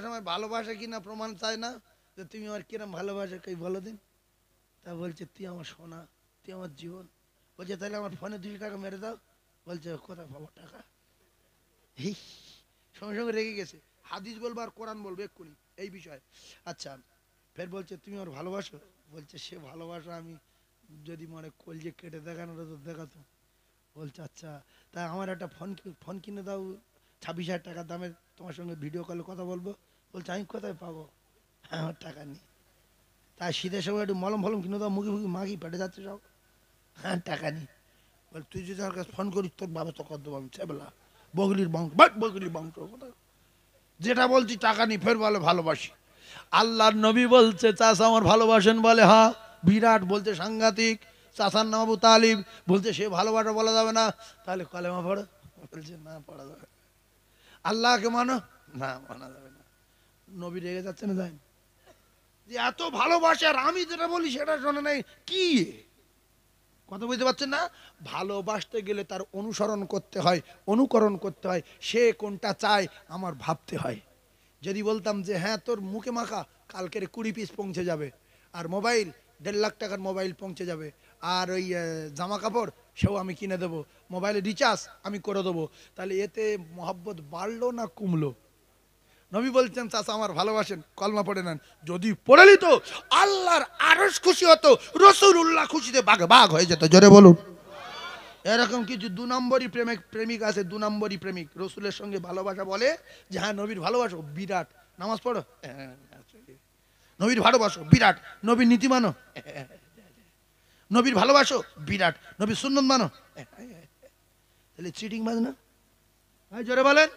সময় ভালোবাসা কিনা প্রমাণ চায় না যে তুমি আমার কিরম ভালোবাসা কই বলো দিন। তা বলছে তুই আমার সোনা, তুই আমার জীবন। বলছে তাহলে আমার ফোনে 200 টাকা মেরে দাও। বলছে কোথায় পাবো টাকা। এই সঙ্গে সঙ্গে রেগে গেছে। হাদিস বলবো আর কোরআন বলবো এক্ষুনি এই বিষয়ে। আচ্ছা, ফের বলছে তুমি আমার ভালোবাসো। বলছে সে ভালোবাসা আমি যদি মনে কলজে কেটে দেখানোর তো দেখাতো। বলছে আচ্ছা, তা আমার একটা ফোন কিনে দাও 26,000 টাকা দামের, তোমার সঙ্গে ভিডিও কলে কথা বলবো। বলছে আমি কোথায় পাবো, আমার টাকা নেই। তাই শীতের সময় একটু মলম ফলম কিনে দাও, মুখে মুখে মাগি পেটে যাচ্ছে সব, হ্যাঁ টাকা নেই। বল তুই যদি আমার কাছে ফোন করিস তোর বাবা তো কত দেবো আমি ছেবলা বগলির বংশ, বাট বগলির বংশ কথা। যেটা বলছি টাকা নেই, ফের বলে ভালোবাসি। আল্লাহর নবী বলছে চাচা আমার ভালোবাসেন, বলে হ্যাঁ। বিরাট বলছে সাংঘাতিক। চাচার নাম আবু তালিব, বলছে সে ভালোবাসা বলা যাবে না। তাহলে কলেমা পড়ো, বলছে না পড়া যাবে। আল্লাহকে মানো, না মানা যাবে না। নবী রেগে যাচ্ছে না যাই, যে এত ভালোবাসে আর আমি যেটা বলি সেটা শোনে নাই কি। কথা বুঝতে পারছেন না? ভালোবাসতে গেলে তার অনুসরণ করতে হয়, অনুকরণ করতে হয়। সে কোনটা চায় আমার ভাবতে হয়। যদি বলতাম যে হ্যাঁ তোর মুখে মাখা কালকের 20 পিস পৌঁছে যাবে, আর মোবাইল 1.5 লাখ টাকার মোবাইল পৌঁছে যাবে, আর ওই জামা কাপড় সেও আমি কিনে দেবো, মোবাইলে রিচার্জ আমি করে দেবো, তাহলে এতে মহব্বত বাড়লো না কমলো? নবী বলছেন চাচা আমার ভালোবাসেন, কলমা পড়ে নেন। যদি পড়ে নিত আল্লাহর আরশ খুশি হতো, রাসূলুল্লাহ খুশিতে বাঘ বাঘ হয়ে যেত। জোরে বলুন। এরকম কিছু 2 নম্বরই প্রেমিক আছে, 2 নম্বরই প্রেমিক। রসুলের সঙ্গে ভালোবাসা বলে যে হ্যাঁ নবীর ভালোবাসো বিরাট, নামাজ পড়ো হ্যাঁ, নবীর ভালোবাসো বিরাট, নবীর নীতি মানো, নবীর ভালোবাসো বিরাট, নবীর সুন্নত মানো, তাহলে চিটিং বাজ না ভাই? জোরে বলেন।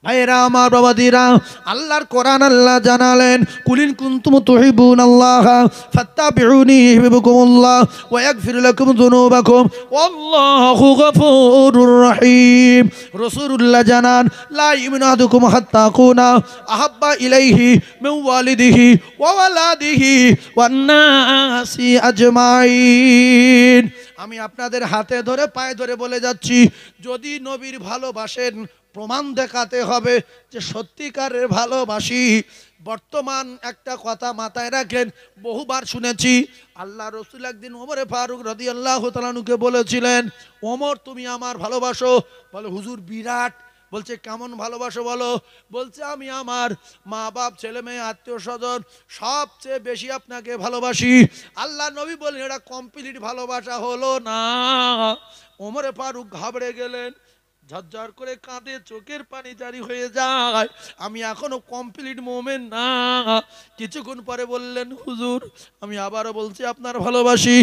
ভাইরা আমার বাবাদিরা, আল্লাহর কোরআন আল্লাহ জানালেন কুলিন কুনতুম তুহিবুনাল্লাহ ফাত্তাবিউনি ইউহিব্বুকুমুল্লাহ ওয়া ইয়াগফির লাকুম যুনুবাকুম ওয়াল্লাহু গফুরুর রহিম। রাসূলুল্লাহ জানান লা ইউমিনু আহাদুকুম হাত্তা কুনা আহাব্বা ইলাইহি মিন ওয়ালিদিহি ওয়া ওয়ালাদিহি ওয়ান নাসি আজমাইন। আমি আপনাদের হাতে ধরে পায়ে ধরে বলে যাচ্ছি, যদি নবীর ভালোবাসেন প্রমাণ দেখাতে হবে যে সত্যিকারের ভালোবাসি। বর্তমান একটা কথা মাথায় রাখেন, বহুবার শুনেছি। আল্লাহ রসুল একদিন ওমরে ফারুক রাদিয়াল্লাহু তাআলা আনহুকে বলেছিলেন, ওমর তুমি আমার ভালোবাসো? বলে হুজুর বিরাট। বলছে কেমন ভালোবাসো বলো? বলছে আমি আমার মা বাপ ছেলে মেয়ে আত্মীয় স্বজন সবচেয়ে বেশি আপনাকে ভালোবাসি। আল্লাহ নবী বললেন এটা কমপ্লিট ভালোবাসা হলো না। ওমরে ফারুক ঘাবড়ে গেলেন, ঝরঝর করে কাঁদে, চোখের পানি জারি হয়ে যায়, আমি এখনো কমপ্লিট মোমেন না। কিছুক্ষণ পরে বললেন হুজুর আমি আবারও বলছি আপনার ভালোবাসি।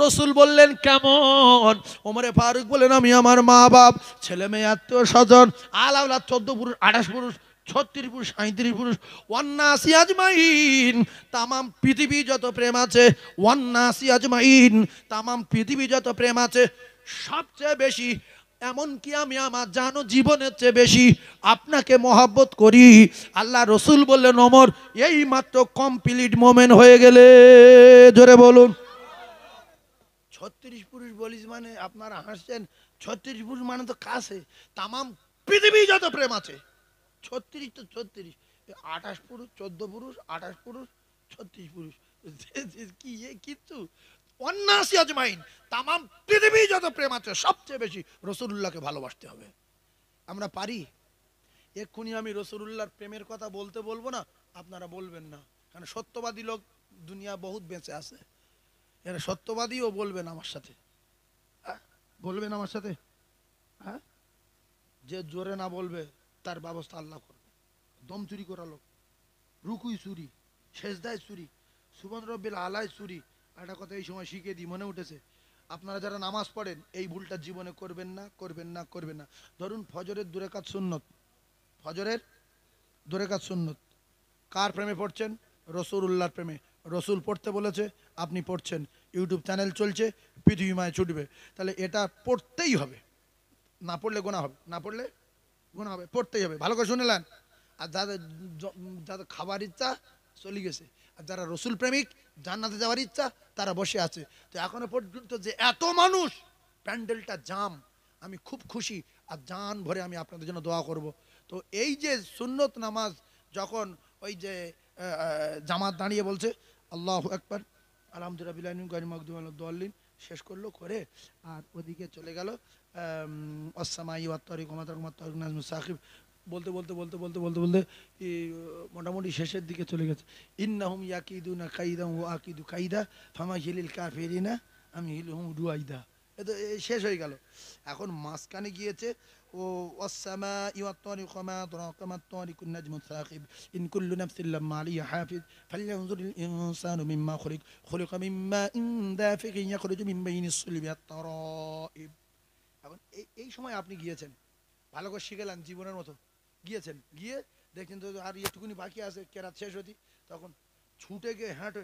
রসুল বললেন কেমন? ওমরে ফারুক বললেন আমি আমার মা বাপ ছেলে মেয়ে আত্মীয় স্বজন আলাউলা 14 পুরুষ 28 পুরুষ 36 পুরুষ 37 পুরুষ ওয়ান্নাসি আজমাইন, তামাম পৃথিবী যত প্রেম আছে, ওয়ান্নাসি আজমাইন তামাম পৃথিবী যত প্রেম আছে সবচেয়ে বেশি, এমনকি আমি আমার জানো জীবনের চেয়ে বেশি আপনাকে মহাব্বত করি। আল্লাহ রসুল বললেন ওমর এই মাত্র কমপ্লিট মোমেন্ট হয়ে গেলে। জোরে বলুন। 36 পুরুষ বলিস মানে আপনারা হাসছেন, 36 পুরুষ মানে তো কাছে, তামাম পৃথিবী যত প্রেম আছে 36 তো 36, 28 পুরুষ 14 পুরুষ 28 পুরুষ 36 পুরুষ কি কিচ্ছু। ওয়ান্নাসি আজমাইন তামাম পৃথিবী যত প্রেম আছে সবচেয়ে বেশি রাসূলুল্লাহকে ভালোবাসতে হবে। আমরা পারি? এক্ষুনি আমি রাসূলুল্লাহর প্রেমের কথা বলবো না, আপনারা বলবেন না, কারণ সত্যবাদী লোক দুনিয়া বহুত বেঁচে আছে। এরা সত্যবাদীও বলবেন আমার সাথে, বলবেন আমার সাথে, হ্যাঁ? যে জোরে না বলবে তার ব্যবস্থা আল্লাহ করবে। দম চুরি করা লোক, রুকুই চুরি, সেজদায় চুরি, সুবহান রব্বিল আলাই চুরি। একটা কথা এই সময় শিখিয়ে দিই, মনে উঠেছে। আপনারা যারা নামাজ পড়েন এই ভুলটা জীবনে করবেন না, করবেন না, করবেন না। ধরুন ফজরের 2 রাকাত সুন্নত, ফজরের 2 রাকাত সুন্নত কার প্রেমে পড়ছেন? রাসূলুল্লাহর প্রেমে। রসুল পড়তে বলেছে, আপনি পড়ছেন, ইউটিউব চ্যানেল চলছে, পৃথিবী মায় ছুটবে, তাহলে এটা পড়তেই হবে। না পড়লে গোনা হবে, না পড়লে গোনা হবে, পড়তেই হবে। ভালো করে শুনলেন? আর যাদের যাদের খাবার ইচ্ছা চলে গেছে, আর যারা রসুল প্রেমিক জান্নাতে যাওয়ার ইচ্ছা তারা বসে আছে। তো এখনো পর্যন্ত যে এত মানুষ, প্যান্ডেলটা জাম, আমি খুব খুশি। আর জান ভরে আমি আপনাদের জন্য দোয়া করব। তো এই যে সুন্নত নামাজ যখন ওই যে জামাত দাঁড়িয়ে বলছে আল্লাহু আকবার আলহামদুলিল্লাহ বিল আলামিন গায়রিল মাগদুবি আলাইহিম ওয়াদ-দাল্লিন শেষ করলো করে আর ওদিকে চলে গেল আসসামাই ওয়াত তারিক ওয়া মা তারিক নাজমুস সাকিব বলতে বলতে বলতে বলতে বলতে বলতে মোটামুটি শেষের দিকে চলে গেছে ইন্নাহুম ইয়াকিদুনা কাইদা ওয়া আকিদু কাইদা ফামাহিলিল কাফিরিনা আমহিলহুম রুয়াইদা। এটা শেষ হয়ে গেল। এখন মাঝখানে গিয়েছে ও ওয়াসসামাই ওয়াত তারিক ওয়া মা আদরাকা মাত তারিকুন নাজমুস সাকিব ইন কুল্লু নাফসিন লাম্মা আলাইহা হাফিজ ফালইয়ানজুরিল ইনসানু মিম্মা খুলিকা মিম্মা ইন দাফিকিন ইয়াখরুজু মিন বাইনিস সুলবি ওয়াত তারাইব। এখন এই সময় আপনি গিয়েছেন, ভালো করে শিখেলেন জীবনের মতো, গিয়েছেন, গিয়ে দেখছেন তো আর একটুকুনি বাকি আছে কেরাত শেষ হতি, তখন ছুটে গিয়ে হাঁটে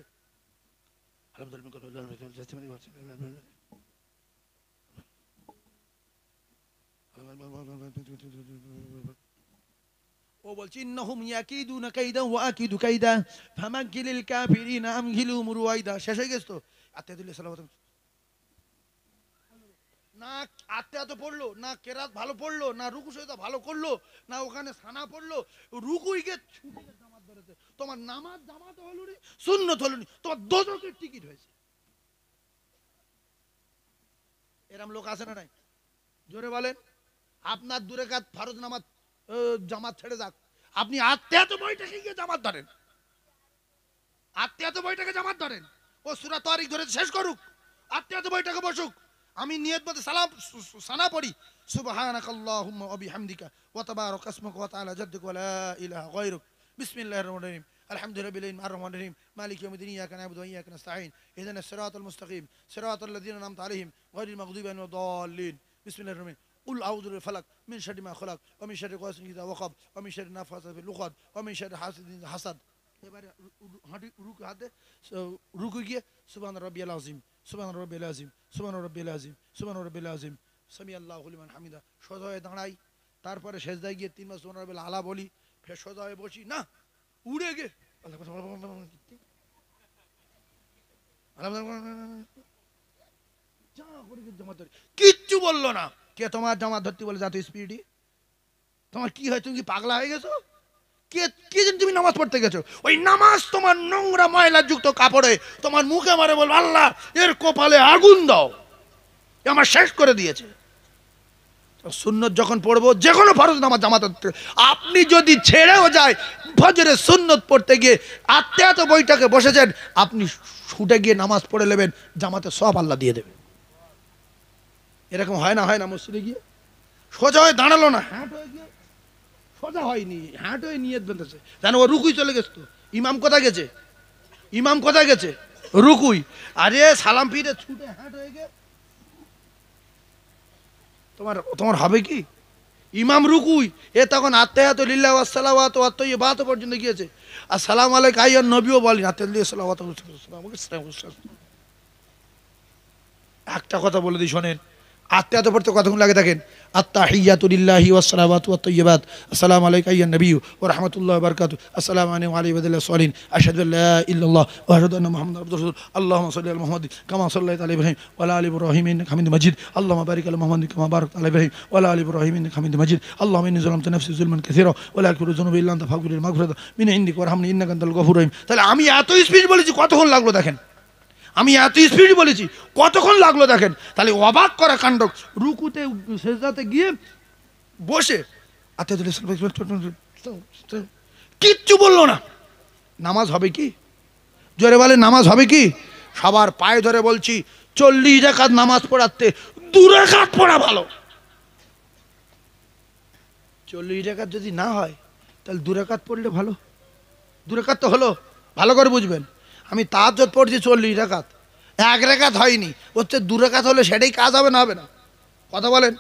ও বলছে ইন্নাহুম ইয়াকিদুনা কাইদা ওয়া আকিদু কাইদা ফামাকিলিল কাফিরিনা আমহিলহুম রুয়াইদা। শেষ হয়ে গেছে তো। আত্তাহিয়াতুল্লাহ সালাওয়াত না আত্মাতে পড়লো, না কেরাত ভালো পড়লো, না রুকু সহিতা ভালো করলো, না ওখানে সানা পড়লো, রুকুই গে ছুটে জামাত ধরেছে। তোমার নামাজ জামাত হলো নি, সুন্নত হলো নি, তোমার দোজখের টিকিট হয়েছে। এরম লোক আছে না নাই? জোরে বলেন। আপনার দূরে কাত ফরজ নামাজ জামাত ছেড়ে যাক, আপনি আত্মাতে বইটাকে গিয়ে জামাত ধরেন, আত্মাতে বইটাকে জামাত ধরেন। ও সূরা তারিক ধরে শেষ করুক, আত্মাতে বইটাকে বসুক। আমি নিয়ত মতে সালাম সানা পড়ি সুবহানাকাল্লাহুম্মা ওয়া বিহামদিকা ওয়া তাবারাকা ইসমুকা ওয়া তাআলা জাদ্দুকা ওয়া লা ইলাহা গায়রুক বিসমিল্লাহির রহমানির রহিম আলহামদুলিল্লাহি রাব্বিল আলামিন আর রহমানির রহিম মালিকি ইয়াউমিদ্দিন ইয়াকা না'বুদু ওয়া ইয়াকা নাস্তাঈন ইহদিনাস সিরাতাল মুস্তাকিম সিরাতাল লাযিনা আন'আমতা আলাইহিম গায়রিল মাগদুবি আলাইহিম ওয়াদ-দাল্লিন বিসমিল্লাহির রহমানির রহিম কুল আউযু বিল ফালাক মিন শাররি মা খালাক ওয়া মিন শাররি গাসিকিন ইযা ওয়াকাব ওয়া মিন শাররি নাফাসাতি ফিল উকাদ ওয়া মিন শাররি হাসিদিন ইযা হাসাদ। এবারে রুকু হাতে রুকু গিয়ে সুবহান রাব্বিয়াল আযীম সুবহান রাব্বিল আযীম সুবহান রাব্বিল আযীম সুবহান রাব্বিল আযীম সামি আল্লাহু লিমান হামিদা। সোজা হয়ে দাঁড়াই, তারপরে সেজদায় গিয়ে তিনবার সুবহান রাব্বিল আলা বলি, ফের সোজা হয়ে বসি না, উড়ে গে কিচ্ছু বললো না। কে তোমার জামাত ধরতে বলে যা তো স্পিডি? তোমার কি হয়, তুমি কি পাগলা হয়ে গেছো? কে কে যেন তুমি নামাজ পড়তে গেছো, ওই নামাজ তোমার নোংরা ময়লা যুক্ত কাপড়ে তোমার মুখে মারে বলবো আল্লাহ এর কপালে আগুন দাও, আমার শেষ করে দিয়েছে। সুন্নত যখন পড়বো, যে কোনো ফরজ নামাজ জামাত, আপনি যদি ছেড়েও যায় ফজরের সুন্নত পড়তে গিয়ে আত্মাত বইটাকে বসেছেন, আপনি ছুটে গিয়ে নামাজ পড়ে নেবেন, জামাতে সব আল্লাহ দিয়ে দেবে। এরকম হয় না? হয় না? মসজিদে গিয়ে সোজা হয়ে দাঁড়ালো না, হ্যাট হয়ে গিয়ে সোজা হয়নি, হ্যাট হয়ে নিয়ত বেঁধেছে, জানো ও রুকুই চলে গেছে। তো ইমাম কোথায় গেছে? ইমাম কোথায় গেছে? রুকুই। আরে সালাম ফিরে ছুটে হ্যাট হয়ে গে, তোমার হবে কি? ইমাম রুকুই, এ তখন আত্তাহিয়াতু লিল্লাহি ওয়াস সালাওয়াতু ওয়াত তাইয়্যিবাতু পর্যন্ত গিয়েছে। আসসালামু আলাইকা আইয়ুহান নবীও বলেন আত্তাহিয়াতু সালাওয়াতু একটা কথা বলে দিই শোনেন, আত্মাত পড়তে কতক্ষণ লাগে দেখেন। আত্তাহিয়াতু লিল্লাহি ওয়াস সালাওয়াতু ওয়াত তাইয়্যিবাত আসসালামু আলাইকা আইয়ুহান নবিয়্যু ওয়া রাহমাতুল্লাহি ওয়া বারাকাতুহু আসসালামু আলাইকুম ওয়া আলা ইবাদিল্লাহিস সালিহিন আশহাদু আল্লা ইলাহা ইল্লাল্লাহ ওয়া আশহাদু আন্না মুহাম্মাদান আবদুহু ওয়া রাসূলুহু আল্লাহুম্মা সাল্লি আলা মুহাম্মাদ কামা সাল্লাইতা আলা ইব্রাহিম ওয়া আলা আলি ইব্রাহিম ইন্নাকা হামিদুম মাজিদ আল্লাহুম্মা বারিক আলা মুহাম্মাদ কামা বারাকতা আলা ইব্রাহিম ওয়া আলা আলি ইব্রাহিম ইন্নাকা হামিদুম মাজিদ আল্লাহুম্মা ইন্নী যালামতু নাফসি যুলমান কাসীরা ওয়া লা ইয়াগফিরু যুনুবা ইল্লা আনতা ফাগফিরলিল মাগফিরাতা মিন ইনদিকা ওয়ারহামনি ইন্নাকা আনতাল গফুরুর রহিম। তাহলে আমি এত স্পিড বলেছি, কতক্ষণ লাগলো দেখেন। আমি এত স্পিড বলেছি, কতক্ষণ লাগলো দেখেন। তাহলে অবাক করা কাণ্ড, রুকুতে সেজদাতে গিয়ে বসে কিচ্ছু বললো না। নামাজ হবে কি? জোরে বলে নামাজ হবে কি? সবার পায়ে ধরে বলছি 40 রাকাত নামাজ পড়াতে 2 রাকাত পড়া ভালো। 40 রাকাত যদি না হয় তাহলে 2 রাকাত পড়লে ভালো। 2 রাকাত তো হলো, ভালো করে বুঝবেন। আমি তাহাজ্জুদ পড়ছি 40 রাকাত, 1 রাকাত হয়নি, হচ্ছে 2 রাকাত হলে সেটাই কাজ হবে না? হবে না? কথা বলেন,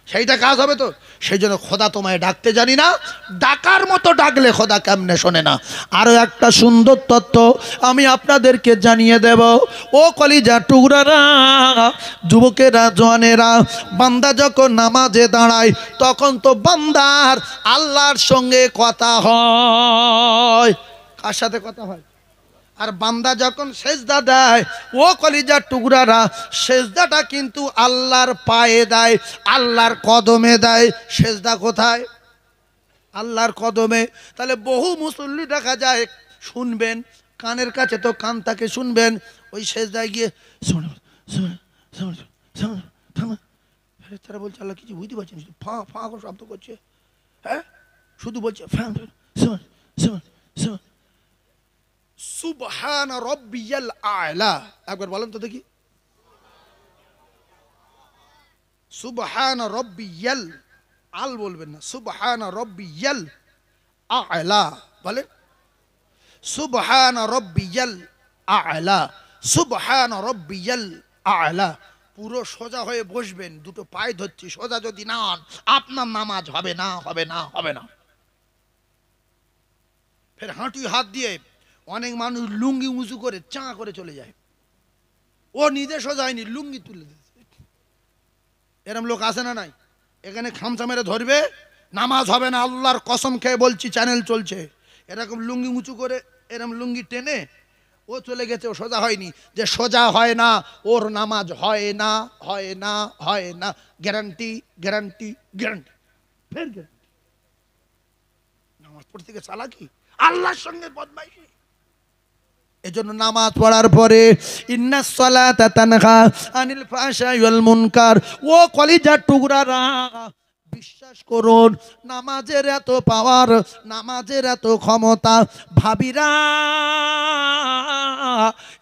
সেইটা কাজ হবে তো? সেই জন্য খোদা তোমায় ডাকতে জানি না, ডাকার মতো ডাকলে খোদা কেমনে শোনে না। আরো একটা সুন্দর তত্ত্ব আমি আপনাদেরকে জানিয়ে দেব। ও কলিজা টুকরারা, যুবকেরা, জওয়ানেরা, বান্দা যখন নামাজে দাঁড়ায় তখন তো বান্দার আল্লাহর সঙ্গে কথা হয়। কার সাথে কথা হয়? আর বান্দা যখন সেজদা দেয়, ও কলিজার টুকরারা, সেজদাটা কিন্তু আল্লাহর পায়ে দেয়, আল্লাহর কদমে দেয়। সেজদা কোথায়? আল্লাহর কদমে। তাহলে বহু মুসল্লি দেখা যায় শুনবেন, কানের কাছে তো কান তাকে শুনবেন, ওই সেজদায় গিয়ে তারা বলছে আল্লাহ কিছু বুঝতে পারছেন, ফাঁ ফাঁ করে শব্দ করছে, হ্যাঁ শুধু বলছে সুবহান রব্বিয়াল আ'লা। একবার বলেন তো দেখি, সুবহান রব্বিয়াল, আল বলবেন না, সুবহান রব্বিয়াল আ'লা বলেন, সুবহান রব্বিয়াল আ'লা, সুবহান রব্বিয়াল আ'লা। পুরো সোজা হয়ে বসবেন, দুটো পায়ে ধরছি, সোজা যদি না হন আপনার নামাজ হবে না, হবে না, হবে না। ফের হাঁটুই হাত দিয়ে অনেক মানুষ লুঙ্গি উঁচু করে চাঁ করে চলে যায়, ও নিজে সোজা হয়নি, লুঙ্গি তুলে দিচ্ছে। এরম লোক আসে না নাই? এখানে খামচা মেরে ধরবে, নামাজ হবে না, আল্লাহর কসম খেয়ে বলছি, চ্যানেল চলছে, এরকম লুঙ্গি উঁচু করে এরম লুঙ্গি টেনে ও চলে গেছে, ও সোজা হয়নি। যে সোজা হয় না ওর নামাজ হয় না, হয় না, হয় না, গ্যারান্টি, গ্যারান্টি, গ্যারান্টি, ফের গ্যারান্টি। নামাজ পড়তে গিয়ে চালাকি, আল্লাহর সঙ্গে বদমাইশি। এজন্য নামাজ পড়ার পরে ইন্নাস সালাতা তানহা আনিল ফাহশাই ওয়াল মুনকার, ও কলিজার টুকরারা বিশ্বাস করুন, নামাজের এত পাওয়ার, নামাজের এত ক্ষমতা। ভাবিরা,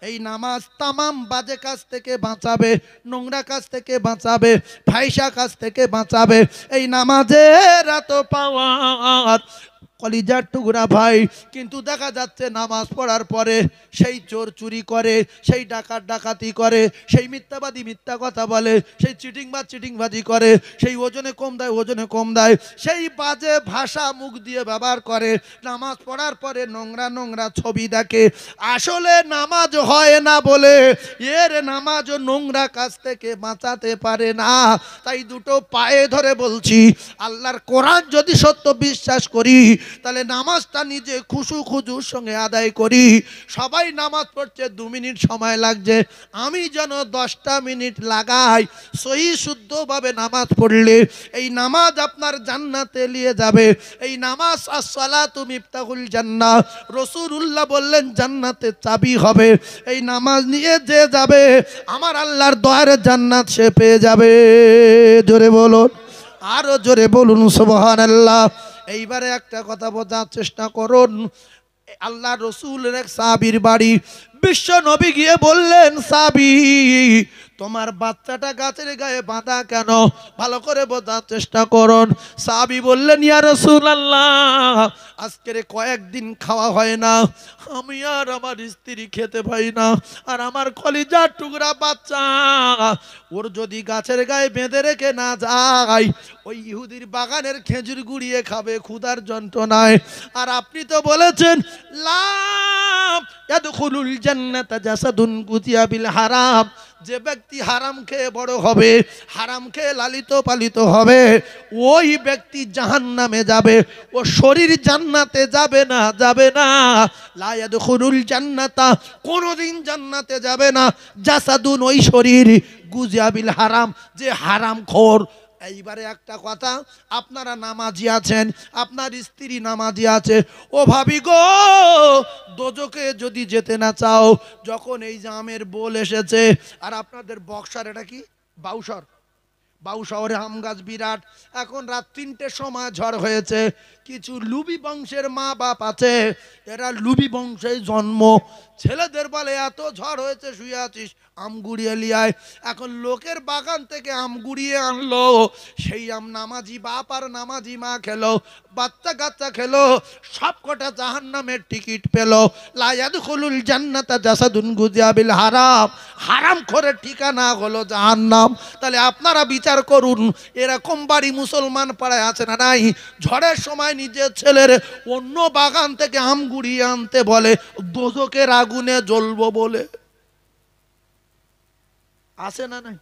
এই নামাজ তামাম বাজে কাজ থেকে বাঁচাবে, নোংরা কাজ থেকে বাঁচাবে, ফাহিশা কাজ থেকে বাঁচাবে। এই নামাজের এত পাওয়ার, কলিজার টুকরা ভাই। কিন্তু দেখা যাচ্ছে নামাজ পড়ার পরে সেই চোর চুরি করে, সেই ডাকাত ডাকাতি করে, সেই মিথ্যাবাদী মিথ্যা কথা বলে, সেই চিটিংবাজি করে, সেই ওজনে কম দেয়, ওজনে কম দেয়, সেই বাজে ভাষা মুখ দিয়ে ব্যবহার করে, নামাজ পড়ার পরে নোংরা নোংরা ছবি দেখে। আসলে নামাজ হয় না বলে এর নামাজ নোংরা কাজ থেকে বাঁচাতে পারে না। তাই দুটো পায়ে ধরে বলছি, আল্লাহর কোরআন যদি সত্য বিশ্বাস করি, তাহলে নামাজটা নিজে খুজুর সঙ্গে আদায় করি। সবাই নামাজ পড়ছে 2 মিনিট সময় লাগছে, আমি যেন 10টা মিনিট লাগাই। সহি শুদ্ধভাবে নামাজ পড়লে এই নামাজ আপনার জান্নাতে নিয়ে যাবে। এই নামাজ as-সালাতু মিফতাহুল জান্নাহ, রাসূলুল্লাহ বললেন জান্নাতের চাবি হবে। এই নামাজ নিয়ে যে যাবে আমার আল্লাহর দয়ার জান্নাত সে পেয়ে যাবে। জোরে বলুন, আরো জোরে বলুন সুবহানাল্লাহ। এইবারে একটা কথা বোঝার চেষ্টা করুন, আল্লাহ রসুলের এক সাহাবীর বাড়ি, বিশ্ব নবী গিয়ে বললেন, সাহাবী তোমার বাচ্চাটা গাছের গায়ে বাঁধা কেন? ভালো করে বোঝার চেষ্টা করুন। সাহাবী বললেন, ইয়া রাসূলুল্লাহ আজকের কয়েকদিন খাওয়া হয় না, আমি আর আমার স্ত্রী খেতে পাই না, আর আমার কলিজার টুকরা বাচ্চা, ওর যদি গাছের গায়ে বেঁধে রেখে না যায়, ওই ইহুদির বাগানের খেজুর গুড়িয়ে খাবে ক্ষুধার যন্ত্রণায়। আর আপনি তো বলেছেন লা ইয়াদখুলুল জান্নাতা জাসাদুন গুতিয়া বিল হারাম, যে ব্যক্তি হারাম খেয়ে বড় হবে, হারাম খেয়ে লালিত পালিত হবে, ওই ব্যক্তি জাহান্নামে যাবে, ও শরীর জান্নাতে যাবে না, যাবে না। লা ইয়াদখুলুল জান্নাতা, কোনোদিন জান্নাতে যাবে না, জাসাদুন ওই শরীর, গুজিয়া বিল হারাম, যে হারাম খোর। এইবারে একটা কথা, আপনারা নামাজি আছেন, আপনার স্ত্রী নামাজি আছে, ও ভাবি গো, দোজখে যদি যেতে না চাও, যখন এই যে আমের বোল এসেছে, আর আপনাদের বক্সার, এটা কি বাউসর, বাউ শহরে আম গাছ বিরাট, এখন রাত 3টের সময় ঝড় হয়েছে, কিছু লুবি বংশের মা বাপ আছে, এরা লুবি বংশে জন্ম, ছেলেদের বলে এত ঝড় হয়েছে শুয়ে আছিস, আম গুড়িয়ে লিয়ায়। এখন লোকের বাগান থেকে আম গুড়িয়ে আনলো, সেই আম নামাজি বাপ আর নামাজি মা খেলো, বাচ্চা কাচ্চা খেলো, সব কটা জাহান্নামের টিকিট পেলো। লা ইয়াদখুলুল জান্নাতা জাসাদুন গুজিয়া বিল হারাম, হারাম খোরের ঠিকানা হলো জাহান্নাম। তাহলে আপনারা বিচার করুন, এরকম বাড়ি মুসলমান পাড়ায় আছে না নাই? ঝড়ের সময় নিজের ছেলের অন্য বাগান থেকে আম গুড়িয়ে আনতে বলে, দোজখের আগুনে জ্বলবো বলে, আছে না নাই?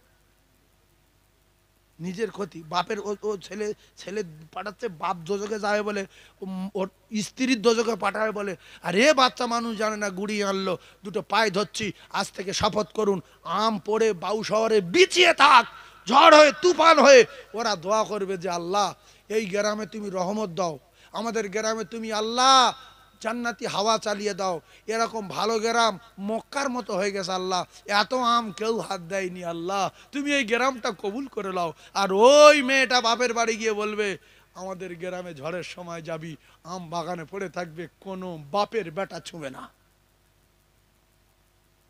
নিজের ক্ষতি, বাপের ও ছেলে ছেলে পাঠাচ্ছে, বাপ দোজখে যাবে বলে, ওর স্ত্রীর দোজখে পাঠাবে বলে। আরে বাচ্চা মানুষ জানে না, গুড়িয়ে আনলো, দুটো পায়ে ধরছি, আজ থেকে শপথ করুন, আম পড়ে বাউ শহরে বিছিয়ে থাক, ঝড় হয়ে তুফান হয়ে, ওরা দোয়া করবে যে আল্লাহ এই গ্রামে তুমি রহমত দাও, আমাদের গ্রামে তুমি আল্লাহ জান্নাতি হাওয়া চালিয়ে দাও, এরকম ভালো গ্রাম মক্কার মতো হয়ে গেছে আল্লাহ, এত আম কেউ হাত দেয়নি আল্লাহ, তুমি এই গ্রামটা কবুল করে নাও। আর ওই মেয়েটা বাপের বাড়ি গিয়ে বলবে আমাদের গ্রামে ঝড়ের সময় যাবি, আম বাগানে পড়ে থাকবে, কোনো বাপের বেটা ছুঁবে না।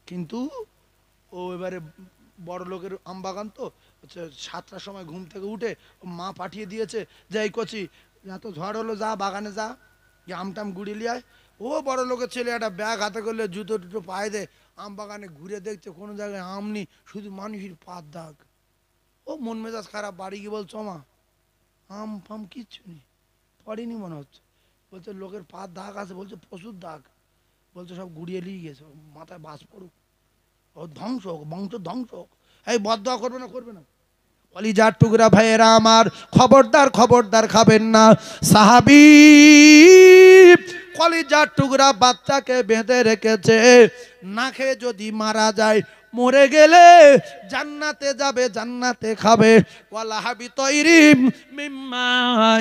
কিন্তু ও এবারে বড় লোকের আম বাগান তো, 7টার সময় ঘুম থেকে উঠে মা পাঠিয়ে দিয়েছে যে এই কচি এত ঝড় হলো, যা বাগানে যা, গিয়ে আমটাম গুড়িয়ে লিয়ে আয়। ও বড় লোকের ছেলে একটা ব্যাগ হাতে করলে জুতো টুতো পায়ে দে, আম বাগানে ঘুরে দেখছে কোনো জায়গায় আম নেই, শুধু মানুষের পাত দাগ। ও মন মেজাজ খারাপ, বাড়ি গিয়ে বলছো মা আম ফাম কিচ্ছু নেই, পড়েনি মনে হচ্ছে। বলছে লোকের পাত দাগ আছে, বলছে প্রচুর দাগ, বলছে সব গুড়িয়ে নিয়ে গেছে, মাথায় বাস পড়ুক, ও ধ্বংস হোক, বংশ ধ্বংস হোক। এই বদদোয়া করবে না, করবে না। কলিজার টুকরা ভাইয়েরা আমার, খবরদার খবরদার খাবেন না। সাহাবী কলিজার টুকরা বাচ্চাকে বেঁধে রেখেছে, না খেয়ে যদি মারা যায়, মরে গেলে জান্নাতে যাবে, জান্নাতে খাবে। ওয়ালা হাবি তৈরিম মিম্মা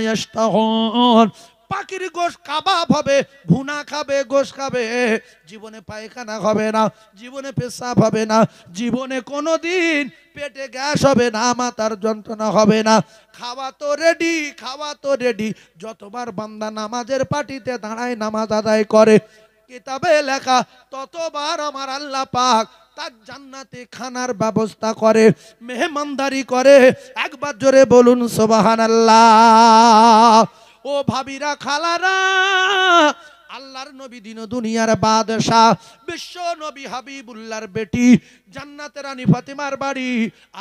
ইয়াশতাহুন, পাখির গোশ কাবাব হবে, ভুনা খাবে, গোশ খাবে, জীবনে পায়খানা হবে না, জীবনে পেশাব হবে না, জীবনে কোনোদিন পেটে গ্যাস হবে না, মাথার যন্ত্রণা হবে না। খাওয়া তো রেডি, খাওয়া তো রেডি। যতবার বান্দা নামাজের পাটিতে দাঁড়ায়, নামাজ আদায় করে, কিতাবে লেখা ততবার আমার আল্লাহ পাক তার জান্নাতে খানার ব্যবস্থা করে, মেহমানদারি করে। একবার জোরে বলুন সুবহানাল্লাহ। ও ভাবিরা, খালারা, আল্লাহর নবী দিন দুনিয়ার বাদশাহ, বিশ্ব নবী হাবিবুল্লাহর বেটি, জান্নাতের রানী ফাতেমার বাড়ি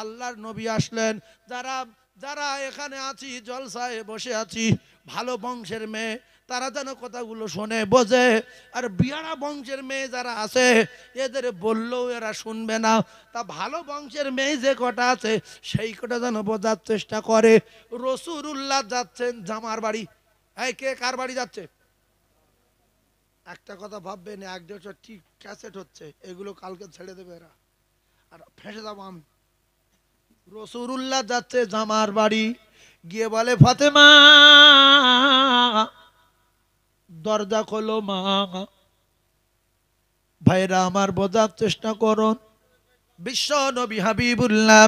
আল্লাহর নবী আসলেন। যারা যারা এখানে আছি, জলসায় বসে আছি, ভালো বংশের মেয়ে, তারা যেন কথাগুলো শোনে বোঝে। আর বিয়ারা বংশের মেয়ে যারা আছে, এদের বললেও এরা শুনবে না। তা ভালো বংশের মেয়ে যে কটা আছে, সেই কটা যেন বোঝার চেষ্টা করে। রাসূলুল্লাহ যাচ্ছেন জামার বাড়ি। এই কে কার বাড়ি যাচ্ছে? একটা কথা ভাববেন, 1-1.5 ঠিক ক্যাসেট হচ্ছে, এগুলো কালকে ছেড়ে দেবে এরা, আর ফেঁসে যাবো আমি। রাসূলুল্লাহ যাচ্ছে জামার বাড়ি, গিয়ে বলে ফাতেমা দরজা খোলো মা। ভাইরা আমার, বোঝার চেষ্টা করুন, বিশ্ব নবী হাবিবুল্লাহ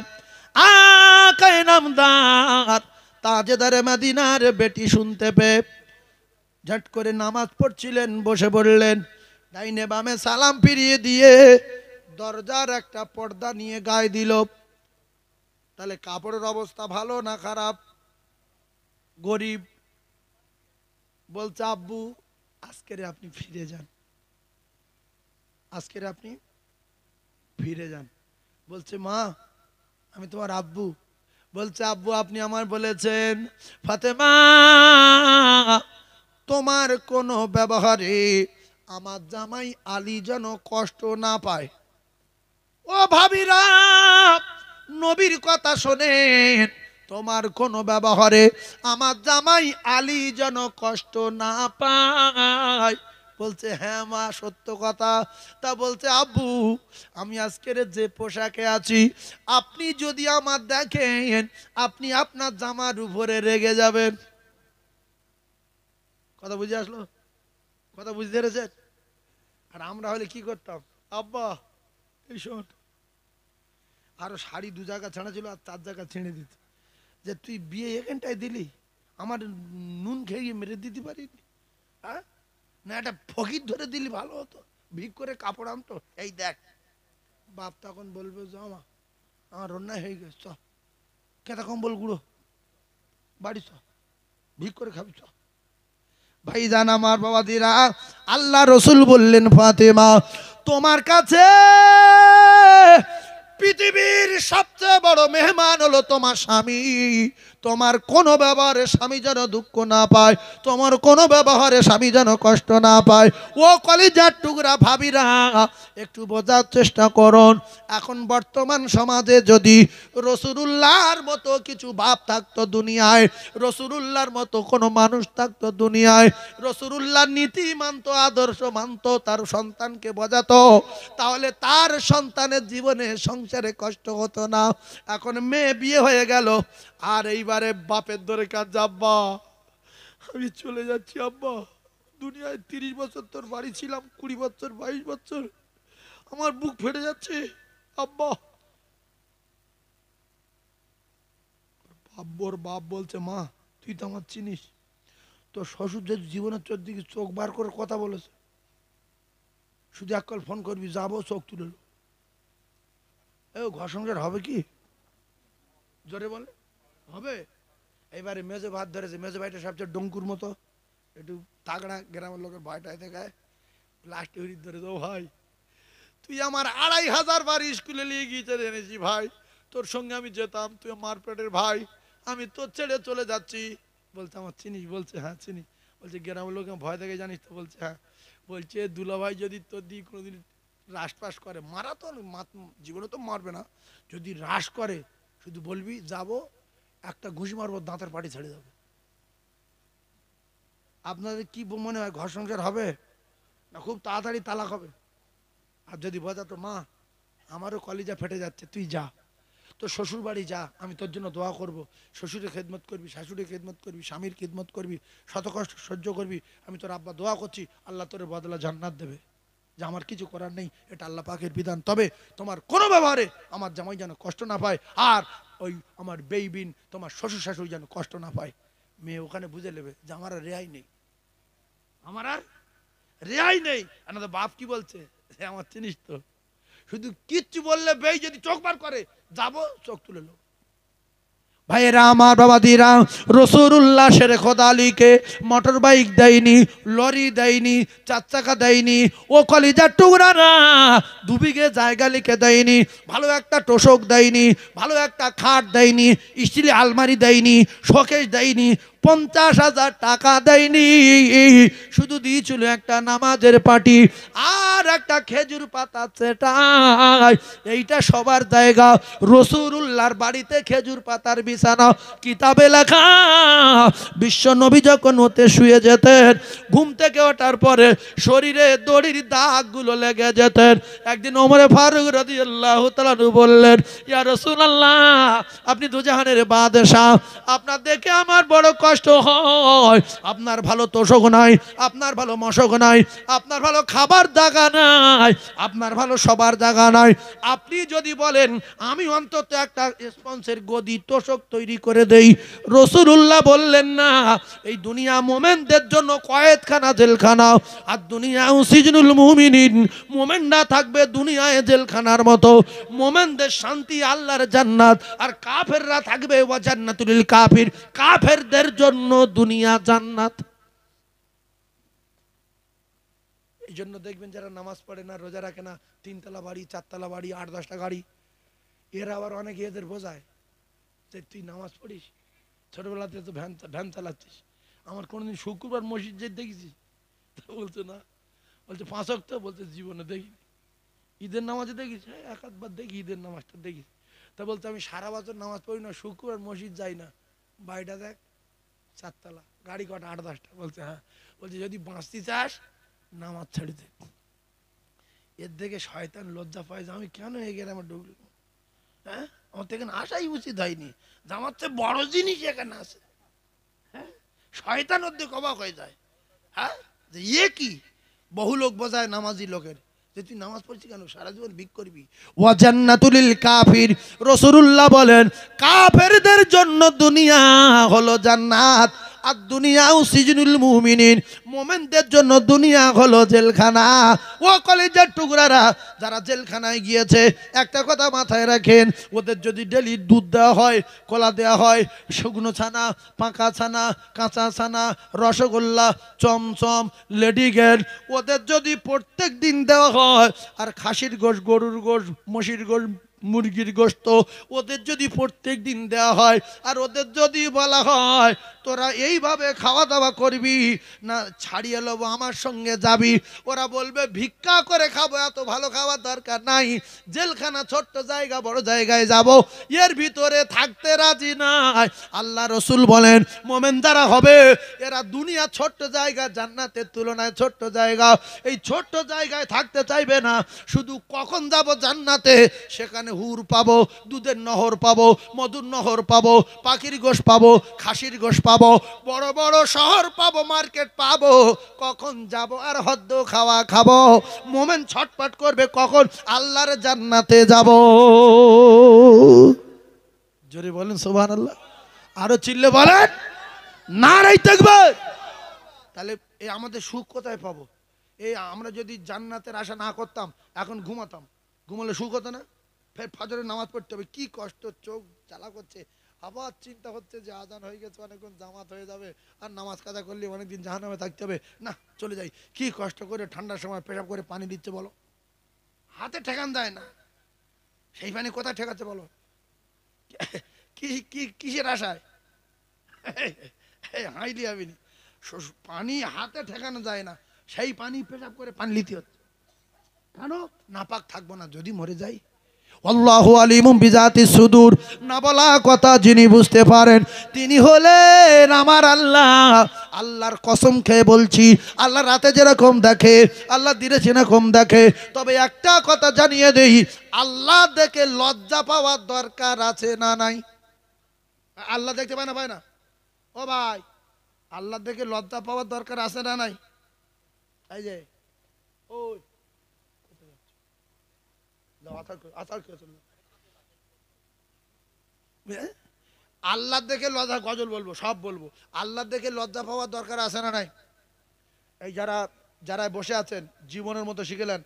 আকায়ে নামদার তাজেদারে মদিনার বেটি শুনতে পেয়ে ঝট করে নামাজ পড়ছিলেন, বসে পড়লেন। ডাইনে বামে সালাম ফিরিয়ে দিয়ে দরজার একটা পর্দা নিয়ে গায়ে দিল। তাহলে কাপড়ের অবস্থা ভালো না খারাপ? গরিব। বলছে আব্বু আজকের আপনি ফিরে যান, আজকের আপনি ফিরে যান। বলছে মা আমি তোমার আব্বু। বলছে আব্বু আপনি আমার বলেছেন ফাতেমা তোমার কোনো ব্যবহারে আমার জামাই আলী যেন কষ্ট না পায়। ও ভাবিরা, নবীর কথা শোনেন, তোমার কোনো ব্যবহারে আমার জামাই আলী যেন কষ্ট না পায়। বলছে হ্যাঁ মা সত্য কথা। তা বলছে আব্বু আমি আজকের যে পোশাকে আছি, আপনি যদি আমার দেখেন, আপনি আপনার জামার উপরে রেগে যাবেন। কথা বুঝে আসলো? কথা বুঝতে পেরেছেন? আর আমরা হলে কি করতাম? আব্বা এই শোন, আরো শাড়ি 2 জায়গা ছেঁড়া ছিল, আর 4 জায়গা ছেড়ে দিত, যে তুই বিয়ে এখানটায় দিলি, আমার নুন খেয়ে মেরে দিতে পারিনি? হ্যাঁ না, একটা ফকির ধরে দিলি ভালো হতো, ভিক করে কাপড় আনতো। এই দেখ, বাপ তখন বলবে জামা আমার অন্যায় হয়ে গেছে, চ কেতা কম্বল গুঁড়ো বাড়ি, চ ভিক করে খাবি, চ। ভাই জান আমার বাবা দিরা, আল্লাহ রসুল বললেন ফাতেমা তোমার কাছে পৃথিবীর সবচেয়ে বড় মেহমান হলো তোমার স্বামী। তোমার কোনো ব্যবহারে স্বামী যেন দুঃখ না পায়, তোমার কোনো ব্যবহারে স্বামী যেন কষ্ট না পায়। ও কলিজার টুকরা ভাবিরা, একটু বোঝার চেষ্টা করুন। এখন বর্তমান সমাজে যদি রাসূলুল্লাহর মতো কিছু বাপ থাকতো দুনিয়ায়, রাসূলুল্লাহর মতো কোনো মানুষ থাকতো দুনিয়ায়, রাসূলুল্লাহর নীতি মানতো, আদর্শ মানতো, তার সন্তানকে বোঝাতো, তাহলে তার সন্তানের জীবনে সংসারে কষ্ট হতো না। এখন মেয়ে বিয়ে হয়ে গেল, আর এইবারে বাপের দরে কাজ, আব্বা আমি চলে যাচ্ছি আব্বা। দুনিয়ায় 30 বছর তোর বাড়ি ছিলাম, 20 বছর 22 বছর, আমার বুক ফেটে যাচ্ছে আব্বা। আব্বর বাপ বলছে, মা তুই তো আমার চিনিস, তোর শ্বশুর যদি জীবনের তোর দিকে চোখ বার করে কথা বলেছে, শুধু এক কল ফোন করবি, যাবো, চোখ তুলে নেবো। ঘর সংসার হবে কি? জোরে বলে হবে? এবারে মেজো ভাত ধরেছে, মেজো ভাইটা সবচেয়ে ডঙ্কুর মতো, একটু তাগড়া, গ্রামের লোকের ভয়টাই দেখায়, লাস্টে হরি ধরে দেবো, ভাই তুই আমার 2500 বার স্কুলে নিয়ে গিয়েছে এনেছি ভাই, তোর সঙ্গে আমি যেতাম, তুই আমার পেটের ভাই, আমি তোর ছেড়ে চলে যাচ্ছি। বলছে আমার চিনিস? বলছে হ্যাঁ চিনি। বলছে গ্রামের লোক ভয় দেখে জানিস তো? বলছে হ্যাঁ। বলছে দুলাভাই যদি তোর দিয়ে কোনোদিন রাস পাস করে, মারা তো জীবনে তো মারবে না, যদি রাস করে শুধু বলবি যাব, একটা ঘুষি মারবো, দাঁতের পাটি ছেড়ে যাবো। আপনাদের কি মনে হয় ঘর সংসার হবে না খুব তাড়াতাড়ি তালাক হবে? আর যদি বোঝাতো, মা আমারও কলিজা ফেটে যাচ্ছে, তুই যা, তোর শ্বশুর বাড়ি যা, আমি তোর জন্য দোয়া করব, শ্বশুরের খেদমত করবি, শাশুড়ির খেদমত করবি, স্বামীর খেদমত করবি, শত কষ্ট সহ্য করবি, আমি তোর আব্বা দোয়া করছি, আল্লাহ তোর বদলা জান্নাত দেবে, যে আমার কিছু করার নেই, এটা আল্লাহ পাকের বিধান, তবে তোমার কোনো ব্যবহারে আমার জামাই যেন কষ্ট না পায়, আর ওই আমার বেইবিন তোমার শ্বশুর শাশুড়ি যেন কষ্ট না পায়। মেয়ে ওখানে বুঝে নেবে যে আমার আর রেহাই নেই, আমার আর রেহাই নেই। তো বাপ কি বলছে, আমার চিনিস তো, শুধু কিচ্ছু বললে বেই যদি চোখ বার করে, যাবো, চোখ তুলে লো। ভাইয়েরা আমার, বাবাদিরা, রসুল্লাহ শেরে খোদা আলীকে মোটর বাইক দেয়নি, লরি দেয়নি, 4 চাকা দেয়নি, ও কলিজার টুকরা না, 2 বিঘে জায়গা লিখে দেয়নি, ভালো একটা তোষক দেয়নি, ভালো একটা খাট দেয়নি, স্টিলের আলমারি দেয়নি, শোকেস দেয়নি, 50,000 টাকা দেয়নি, শুধু দিয়েছিল একটা নামাজের পাটি আর একটা খেজুর পাতা চেটাই। এইটা সবার জায়গা, রসুলুল্লাহর বাড়িতে খেজুর পাতার বিছানা, কিতাবে লেখা বিশ্ব নবী যখন হতে শুয়ে যেতেন, ঘুম থেকে ওঠার পরে শরীরে দড়ির দাগগুলো লেগে যেতেন। একদিন ওমরে ফারুক রাদিয়াল্লাহু তাআলা বললেন, ইয়া রাসূলুল্লাহ, আপনি দুজাহানের বাদশাহ, আপনার দেখে আমার বড় কষ্ট হয়, আপনার ভালো তোষক নাই, আপনার ভালো মশক নাই, আপনার ভালো খাবার জায়গা নাই, আপনার ভালো সবার জায়গা নাই, আপনি যদি বলেন আমি অন্তত একটা স্পঞ্জের গদি তোষক তৈরি করে দেই। রাসূলুল্লাহ বললেন, না, এই দুনিয়া মোমেনদের জন্য কয়েদখানা, জেলখানা, আর দুনিয়া সিজনুল মুমিনিন, মোমেনরা থাকবে দুনিয়ায় জেলখানার মতো, মোমেনদের শান্তি আল্লাহর জান্নাত, আর কাফেররা থাকবে ওয়া জান্নাতুল কাফির, কাফেরদের জন্য দুনিয়া জান্নাত। এই জন্য দেখবেন যারা নামাজ পড়ে না, রোজা রাখে না, 3 তলা বাড়ি, 4 তলা বাড়ি, 8-10টা গাড়ি, এরা আবার অনেকে এদের বোঝায় যে তুই নামাজ পড়িস, ছোটবেলাতে তো ভ্যান চালাচ্ছিস, আমার কোনোদিন শুক্রবার মসজিদ যেতে দেখেছিস? বলছে না। বলছে 5 ওয়াক্ত, বলছে জীবনে দেখিনি। ঈদের নামাজে দেখিস? হ্যাঁ, 1-2 দেখি, ঈদের নামাজটা দেখিস। তা বলছে আমি সারা বছর নামাজ পড়ি না, শুক্রবার মসজিদ যাই না, বাড়িটা দেখ 4 তলা, গাড়ি কটা 8-10টা। বলছে হ্যাঁ। বলছে যদি বাঁচতে চাস নামাজ ছেড়ে দে। এর থেকে শয়তান লজ্জা পায় যে আমি কেন এই গ্রামে ঢুকলাম, হ্যাঁ, আমার তো এখানে আসাই উচিত হয়নি, যে আমার চেয়ে বড় জিনিস এখানে আছে। হ্যাঁ, শয়তান ওর দিকে অবাক হয়ে যায়, হ্যাঁ, যে ইয়ে কি, বহু লোক বোঝায় নামাজি লোকের, যে তুই নামাজ পড়ছিস কেন, সারা জীবন ভিক করবি। ওয়া জান্নাতুল কাফির, রাসূলুল্লাহ বলেন কাফেরদের জন্য দুনিয়া হলো জান্নাত, আর দুনিয়াও সিজনুল মুমিনিন, মুমিনদের জন্য দুনিয়া হলো জেলখানা। ও কলেজের টুকরারা, যারা জেলখানায় গিয়েছে, একটা কথা মাথায় রাখেন, ওদের যদি ডেলি দুধ দেওয়া হয়, কলা দেওয়া হয়, শুকনো ছানা, পাকা ছানা, কাঁচা ছানা, রসগোল্লা, চমচম, লেডিকেন, ওদের যদি প্রত্যেক দিন দেওয়া হয়, আর খাসির গোশ, গরুর গোশ, মশির গোশ, মুরগির গোশত ওদের যদি প্রত্যেক দিন দেওয়া হয়, আর ওদের যদি বলা হয় তোরা এইভাবে খাওয়া দাওয়া করবি না, ছাড়িয়ে নেবো, আমার সঙ্গে যাবি, ওরা বলবে ভিক্ষা করে খাবো, এত ভালো খাওয়ার দরকার নাই, জেলখানা ছোট্ট জায়গা, বড় জায়গায় যাব, এর ভিতরে থাকতে রাজি নাই। আল্লাহ রসুল বলেন মোমেন যারা হবে এরা দুনিয়া ছোট্ট জায়গা, জান্নাতের তুলনায় ছোট্ট জায়গা, এই ছোট্ট জায়গায় থাকতে চাইবে না, শুধু কখন যাব জান্নাতে সেখানে সেখানে হুর পাবো, দুধের নহর পাবো, মধুর নহর পাবো, পাখির গোশ পাবো, খাসির গোশ পাবো, বড় বড় শহর পাবো, মার্কেট পাবো। কখন যাব আর হদ্দ খাওয়া খাবো। মোমেন ছটপট করবে কখন আল্লাহর জান্নাতে যাব। জোরে বলেন সুবহানাল্লাহ। আরো চিল্লে বলেন নারে তাকবীর। তাহলে এই আমাদের সুখ কোথায় পাবো? এই আমরা যদি জান্নাতের আশা না করতাম, এখন ঘুমাতাম, ঘুমালে সুখ হতো না? ফের ফজরের নামাজ পড়তে হবে, কি কষ্ট, চোখ জ্বালা করছে, আবার চিন্তা হচ্ছে যে আজান হয়ে গেছে, অনেকক্ষণ জামাত হয়ে যাবে, আর নামাজ কাজা করলে অনেকদিন জাহান্নামে থাকতে হবে, না চলে যাই। কি কষ্ট করে ঠান্ডার সময় পেশাব করে পানি দিচ্ছে বলো, হাতে ঠেকান যায় না, সেই পানি কোথায় ঠেকাচ্ছে বলো? কিসের আশায় হাইলি আবিনি, পানি হাতে ঠেকানো যায় না, সেই পানি পেশাব করে পানি নিতে হচ্ছে। কেন? নাপাক থাকবো না যদি মরে যাই। আল্লাহু আলিমুম বিজাতিস সুদূর। না বলা কথা যিনি বুঝতে পারেন তিনি হলেন আমার আল্লাহ। আল্লাহর কসম খেয়ে বলছি, আল্লাহ রাতে যেরকম দেখে, আল্লাহ দিনে সেরকম দেখে। তবে একটা কথা জানিয়ে দেই, আল্লাহ দেখে লজ্জা পাওয়ার দরকার আছে না নাই? আল্লাহ দেখতে পায় না, পায় না? ও ভাই, আল্লাহ দেখে লজ্জা পাওয়ার দরকার আছে না নাই? এই যে ওই আল্লাহ দেখে লজ্জা, গজল বলবো, সব বলবো। আল্লাহ দেখে লজ্জা পাওয়ার দরকার আছে না নাই? এই যারা যারা বসে আছেন জীবনের মতো শিখেলেন,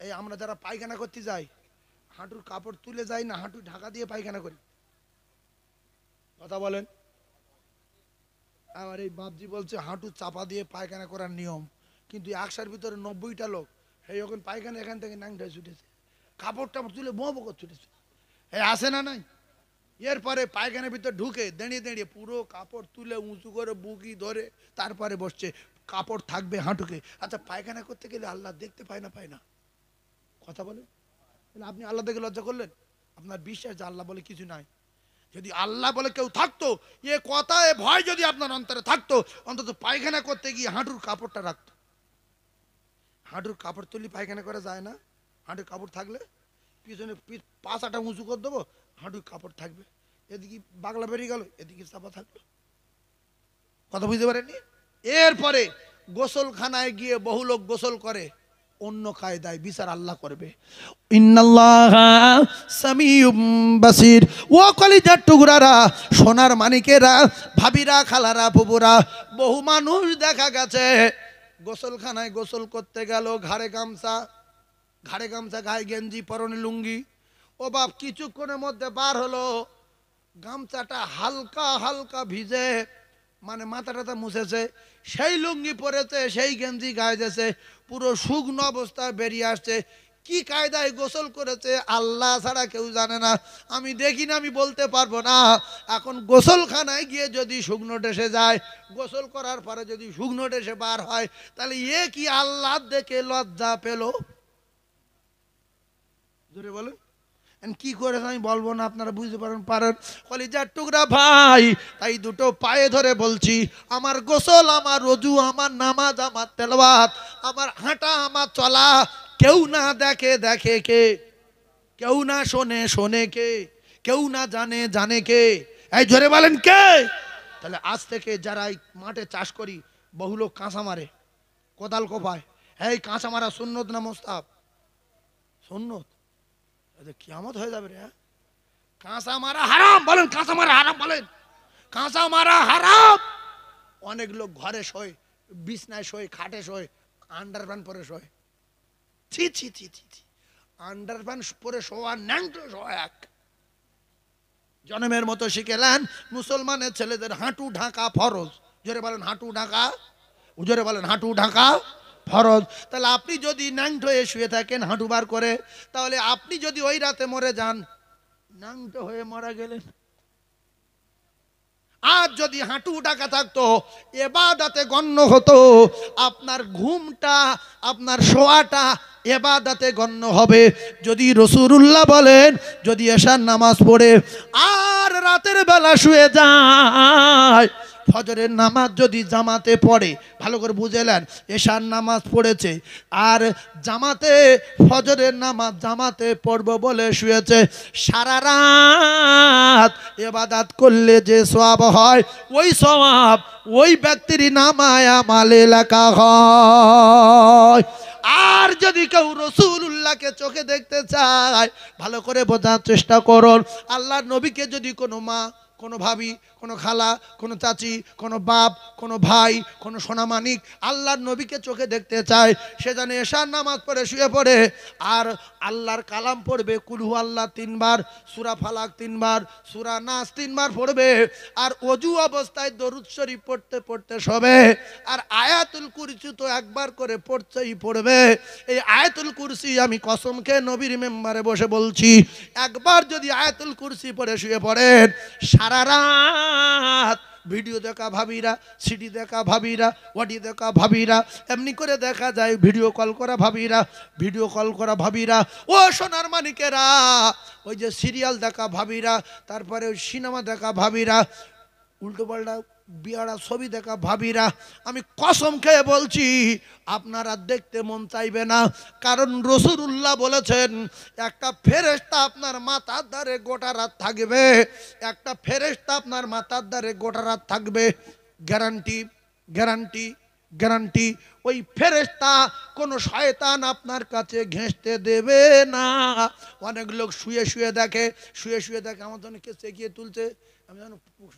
এই আমরা যারা পায়খানা করতে যাই, হাঁটুর কাপড় তুলে যাই না, হাঁটু ঢাকা দিয়ে পায়খানা করি? কথা বলেন। আমার এই বাপজি বলছে হাঁটু চাপা দিয়ে পায়খানা করার নিয়ম, কিন্তু 100-র ভিতরে 90টা লোক এই যখন পায়খানা এখান থেকে নাংটায় ছুটেছে, কাপড় টাপড় তুলে বো বো ছুটেছে। এই আসে না নাই? এরপরে পায়খানার ভিতরে ঢুকে দাঁড়িয়ে দাঁড়িয়ে পুরো কাপড় তুলে উঁচু করে বুকি ধরে তারপরে বসছে, কাপড় থাকবে হাঁটুকে। আচ্ছা, পায়খানা করতে গেলে আল্লাহ দেখতে পায় না, পায় না? কথা বলেন। তাহলে আপনি আল্লাহ দেখে লজ্জা করলেন? আপনার বিশ্বাস যে আল্লাহ বলে কিছু নাই? যদি আল্লাহ বলে কেউ থাকতো, এ কথা এ ভয় যদি আপনার অন্তরে থাকতো, অন্তত পায়খানা করতে গিয়ে হাঁটুর কাপড়টা রাখতো। হাঁটুর কাপড় তুলি পায়খানা করা যায় না? হাঁটুর কাপড় থাকলে পিছনে পাছাটা উঁচু করে দেবো, হাঁটুর কাপড় থাকবে, এদিকে বাগলা বেরিয়ে গেল, এদিকে চাপা থাকলো। কথা বুঝতে পারেননি? এরপরে গোসলখানায় গিয়ে বহু লোক গোসল করে অন্য কায়দায়, বিচার আল্লাহ করবে। ইন্নাল্লাহা সামিউম বাসির। ও কলিজার টুকরারা, সোনার মানিকেরা, ভাবিরা, খালারা, ফুপুরা, বহু মানুষ দেখা গেছে গোসলখানায় গোসল করতে গেল, ঘাড়ে গামছা, গায়ে গেঞ্জি, পরনে লুঙ্গি। ও বাপ, কিছুক্ষণের মধ্যে বার হলো, গামছাটা হালকা হালকা ভিজে, মানে মাথাটা মুছেছে, সেই লুঙ্গি পরেছে, সেই গেঞ্জি গায়ে দিয়েছে, পুরো শুকনো অবস্থায় বেরিয়ে আসছে। কি কায়দায় গোসল করেছে আল্লাহ ছাড়া কেউ জানে না, আমি দেখি না, আমি বলতে পারবো না। এখন গোসলখানায় গিয়ে যদি শুকনো ডেসে যায়, গোসল করার পরে যদি শুকনো ডেসে বার হয়, তাহলে এ কি আল্লাহ দেখে লজ্জা পেল? জোরে বলেন। কি করেছে আমি বলবো না, আপনারা বুঝতে পারেন। কলিজার টুকরা ভাই, তাই দুটো পায়ে ধরে বলছি, আমার গোসল, আমার রজু, আমার নামাজ, আমার তেলাওয়াত, আমার হাঁটা, আমার চলা কেউ না দেখে, দেখে কে? কেউ না শোনে, শোনে কে? কেউ না জানে, জানে কে? এই জোরে বলেন কে? তাহলে আজ থেকে যারা এই মাঠে চাষ করি, বহু লোক কাঁচা মারে, কোদাল কোপায়। এই কাঁচা মারা সুন্নত না মুস্তাহাব? সুন্নত। কিয়ামত হয়ে যাবে রে। কাঁচা মারা হারাম বলেন, কাঁচা মারা হারাম বলেন, কাঁচা মারা হারাম। অনেক লোক ঘরে শোয়, বিছনায় শোয়, খাটে শোয়, আন্ডারপ্যান্ট পরে শোয়। ছি ছি ছি ছি ছি, আন্ডারপ্যান্ট পরে শোয়া ন্যাংটো শোয়া এক। জন্মের মতো শিখেলেন মুসলমানের ছেলেদের হাঁটু ঢাকা ফরজ। জোরে বলেন হাঁটু ঢাকা, জোরে বলেন হাঁটু ঢাকা ফরজ। তাহলে আপনি যদি ন্যাংটো হয়ে শুয়ে থাকেন হাঁটু বার করে, তাহলে আপনি যদি ওই রাতে মরে যান, ন্যাংটো হয়ে মারা গেলেন। আর যদি হাঁটু ঢাকা থাকতো, ইবাদতে গণ্য হতো। আপনার ঘুমটা, আপনার শোয়াটা ইবাদতে গণ্য হবে। যদি রাসূলুল্লাহ বলেন, যদি এশার নামাজ পড়ে আর রাতের বেলা শুয়ে যায়, ফজরের নামাজ যদি জামাতে পড়ে, ভালো করে বুঝেলেন, এশার নামাজ পড়েছে আর জামাতে ফজরের নামাজ জামাতে পড়ব বলে শুয়েছে, সারা রাত ইবাদত করলে যে সওয়াব হয় ওই সওয়াব ওই ব্যক্তির নামায় আমলে লেখা হয়। আর যদি কেউ রাসূলুল্লাহকে চোখে দেখতে চায়, ভালো করে বোঝার চেষ্টা করুন, আল্লাহর নবীকে যদি কোনো মা, কোনো ভাবি, কোনো খালা, কোনো চাচি, কোনো বাপ, কোনো ভাই, কোনো সোনামানিক আল্লাহর নবীকে চোখে দেখতে চায়, সে যেন এশার নামাজ পড়ে শুয়ে পড়ে আর আল্লাহর কালাম পড়বে, কুল হু আল্লাহ 3 বার, সূরা ফালাক 3 বার, সূরা নাস 3 বার পড়বে আর ওযু অবস্থায় দরুদ শরীফ পড়তে পড়তে শোবে আর আয়াতুল কুরসি তো একবার করে পড়তেই পড়বে। এই আয়াতুল কুরসি আমি কসম খেয়ে নবীর মেম্বারে বসে বলছি, একবার যদি আয়াতুল কুরসি পড়ে শুয়ে পড়েন, সারা রাত ভিডিও দেখা ভাবিরা, সিডি দেখা ভাবিরা, অডিও দেখা ভাবিরা, এমনি করে দেখা যায় ভিডিও কল করা ভাবিরা, ভিডিও কল করা ভাবিরা, ও সোনার মানিকেরা, ওই যে সিরিয়াল দেখা ভাবিরা, তারপরে ওই সিনেমা দেখা ভাবিরা, উল্টো পাল্টা বিয়ারা ছবি দেখা ভাবিরা, আমি কসম খেয়ে বলছি আপনারা দেখতে মন চাইবে না। কারণ রাসূলুল্লাহ বলেছেন, একটা ফেরেশতা আপনার মাথার ধারে গোটা রাত থাকবে, একটা ফেরেশতা আপনার মাথার ধারে গোটা রাত থাকবে, গ্যারান্টি গ্যারান্টি গ্যারান্টি। ওই ফেরেশতা কোনো শয়তান আপনার কাছে ঘেঁষতে দেবে না। অনেক লোক শুয়ে শুয়ে দেখে, শুয়ে শুয়ে দেখে আমার জন্য কে চেকিয়ে তুলছে, আমি যেন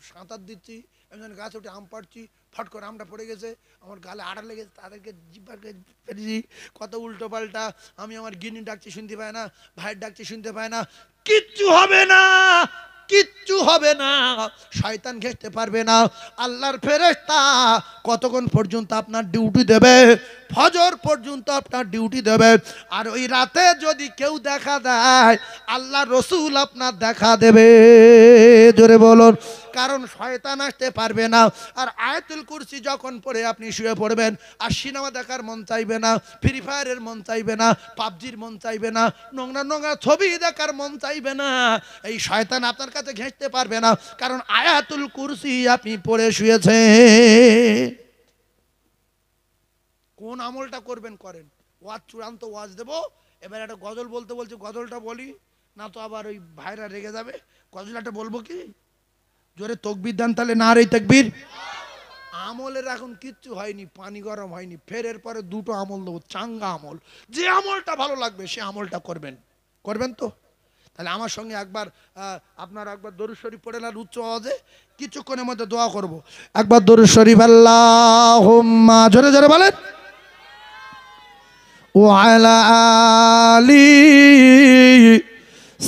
সাঁতার দিচ্ছি, আমি যেন গাছে উঠে আম পাড়ছি, ফট করে আমটা পড়ে গেছে, আমার গালে আড়া লেগেছে, তাদেরকে জিব্বাকে ফেলেছি, কত উল্টো পাল্টা। আমি আমার গিনি ডাকছি শুনতে পাই না, ভাইয়ের ডাকছি শুনতে পাই না, কিচ্ছু হবে না, কিচ্ছু হবে না, শয়তান ঘেঁষতে পারবে না। আল্লাহর ফেরেশতা কতক্ষণ পর্যন্ত আপনার ডিউটি দেবে? ফজর পর্যন্ত আপনার ডিউটি দেবে। আর ওই রাতে যদি কেউ দেখা দেয়, আল্লাহ রসুল আপনার দেখা দেবে, জোরে বলুন। কারণ শয়তান আসতে পারবে না। আর আয়াতুল কুরসি যখন পড়ে আপনি শুয়ে পড়বেন, আর সিনেমা দেখার মন চাইবে না, ফ্রি ফায়ারের মন চাইবে না, পাবজির মন চাইবে না, নোংরা নোংরা ছবি দেখার মন চাইবে না, এই শয়তান আপনার কাছে ঘেঁষতে পারবে না। কারণ আয়াতুল কুরসি আপনি পড়ে শুয়েছেন। কোন আমলটা করবেন করেন। ওয়াজ চূড়ান্ত ওয়াজ দেবো। এবার একটা গজল বলতে বলছি, গজলটা বলি না তো আবার ওই ভাইরা রেগে যাবে। গজলটা বলবো কি? জোরে তকবীর দেন তাহলে, না রে তাকবীর। আমলের এখন কিচ্ছু হয়নি, পানি গরম হয়নি, ফের এরপরে দুটো আমল দেবো, চাঙ্গা আমল। যে আমলটা ভালো লাগবে সে আমলটা করবেন, করবেন তো? তাহলে আমার সঙ্গে একবার আপনারা একবার দরুদ শরীফ পড়েন আর উচ্চ আওয়াজে কিছুক্ষণের মধ্যে দোয়া করব। একবার দরুদ শরীফ আল্লাহুম্মা, জোরে জোরে বলেন, ওয়া আলা আলি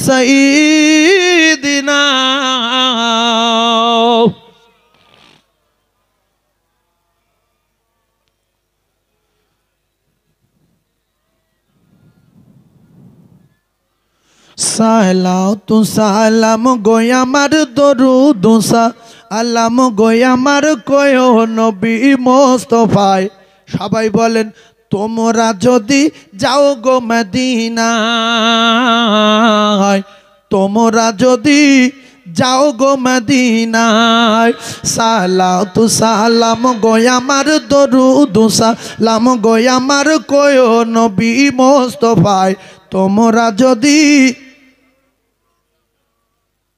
সাইয়্যিদিনা। সালাতু সালাম গো আমার দরুদ সালাম গো আমার কয় নবী মুস্তাফায়। সবাই বলেন, তোমরা যদি যাও গো মদিনায়, তোমরা যদি যাও গো মদিনায়, সালাতু সালাম গো আমার দরুদ সালাম গো আমার কয় নবী মুস্তাফায়। তোমরা যদি,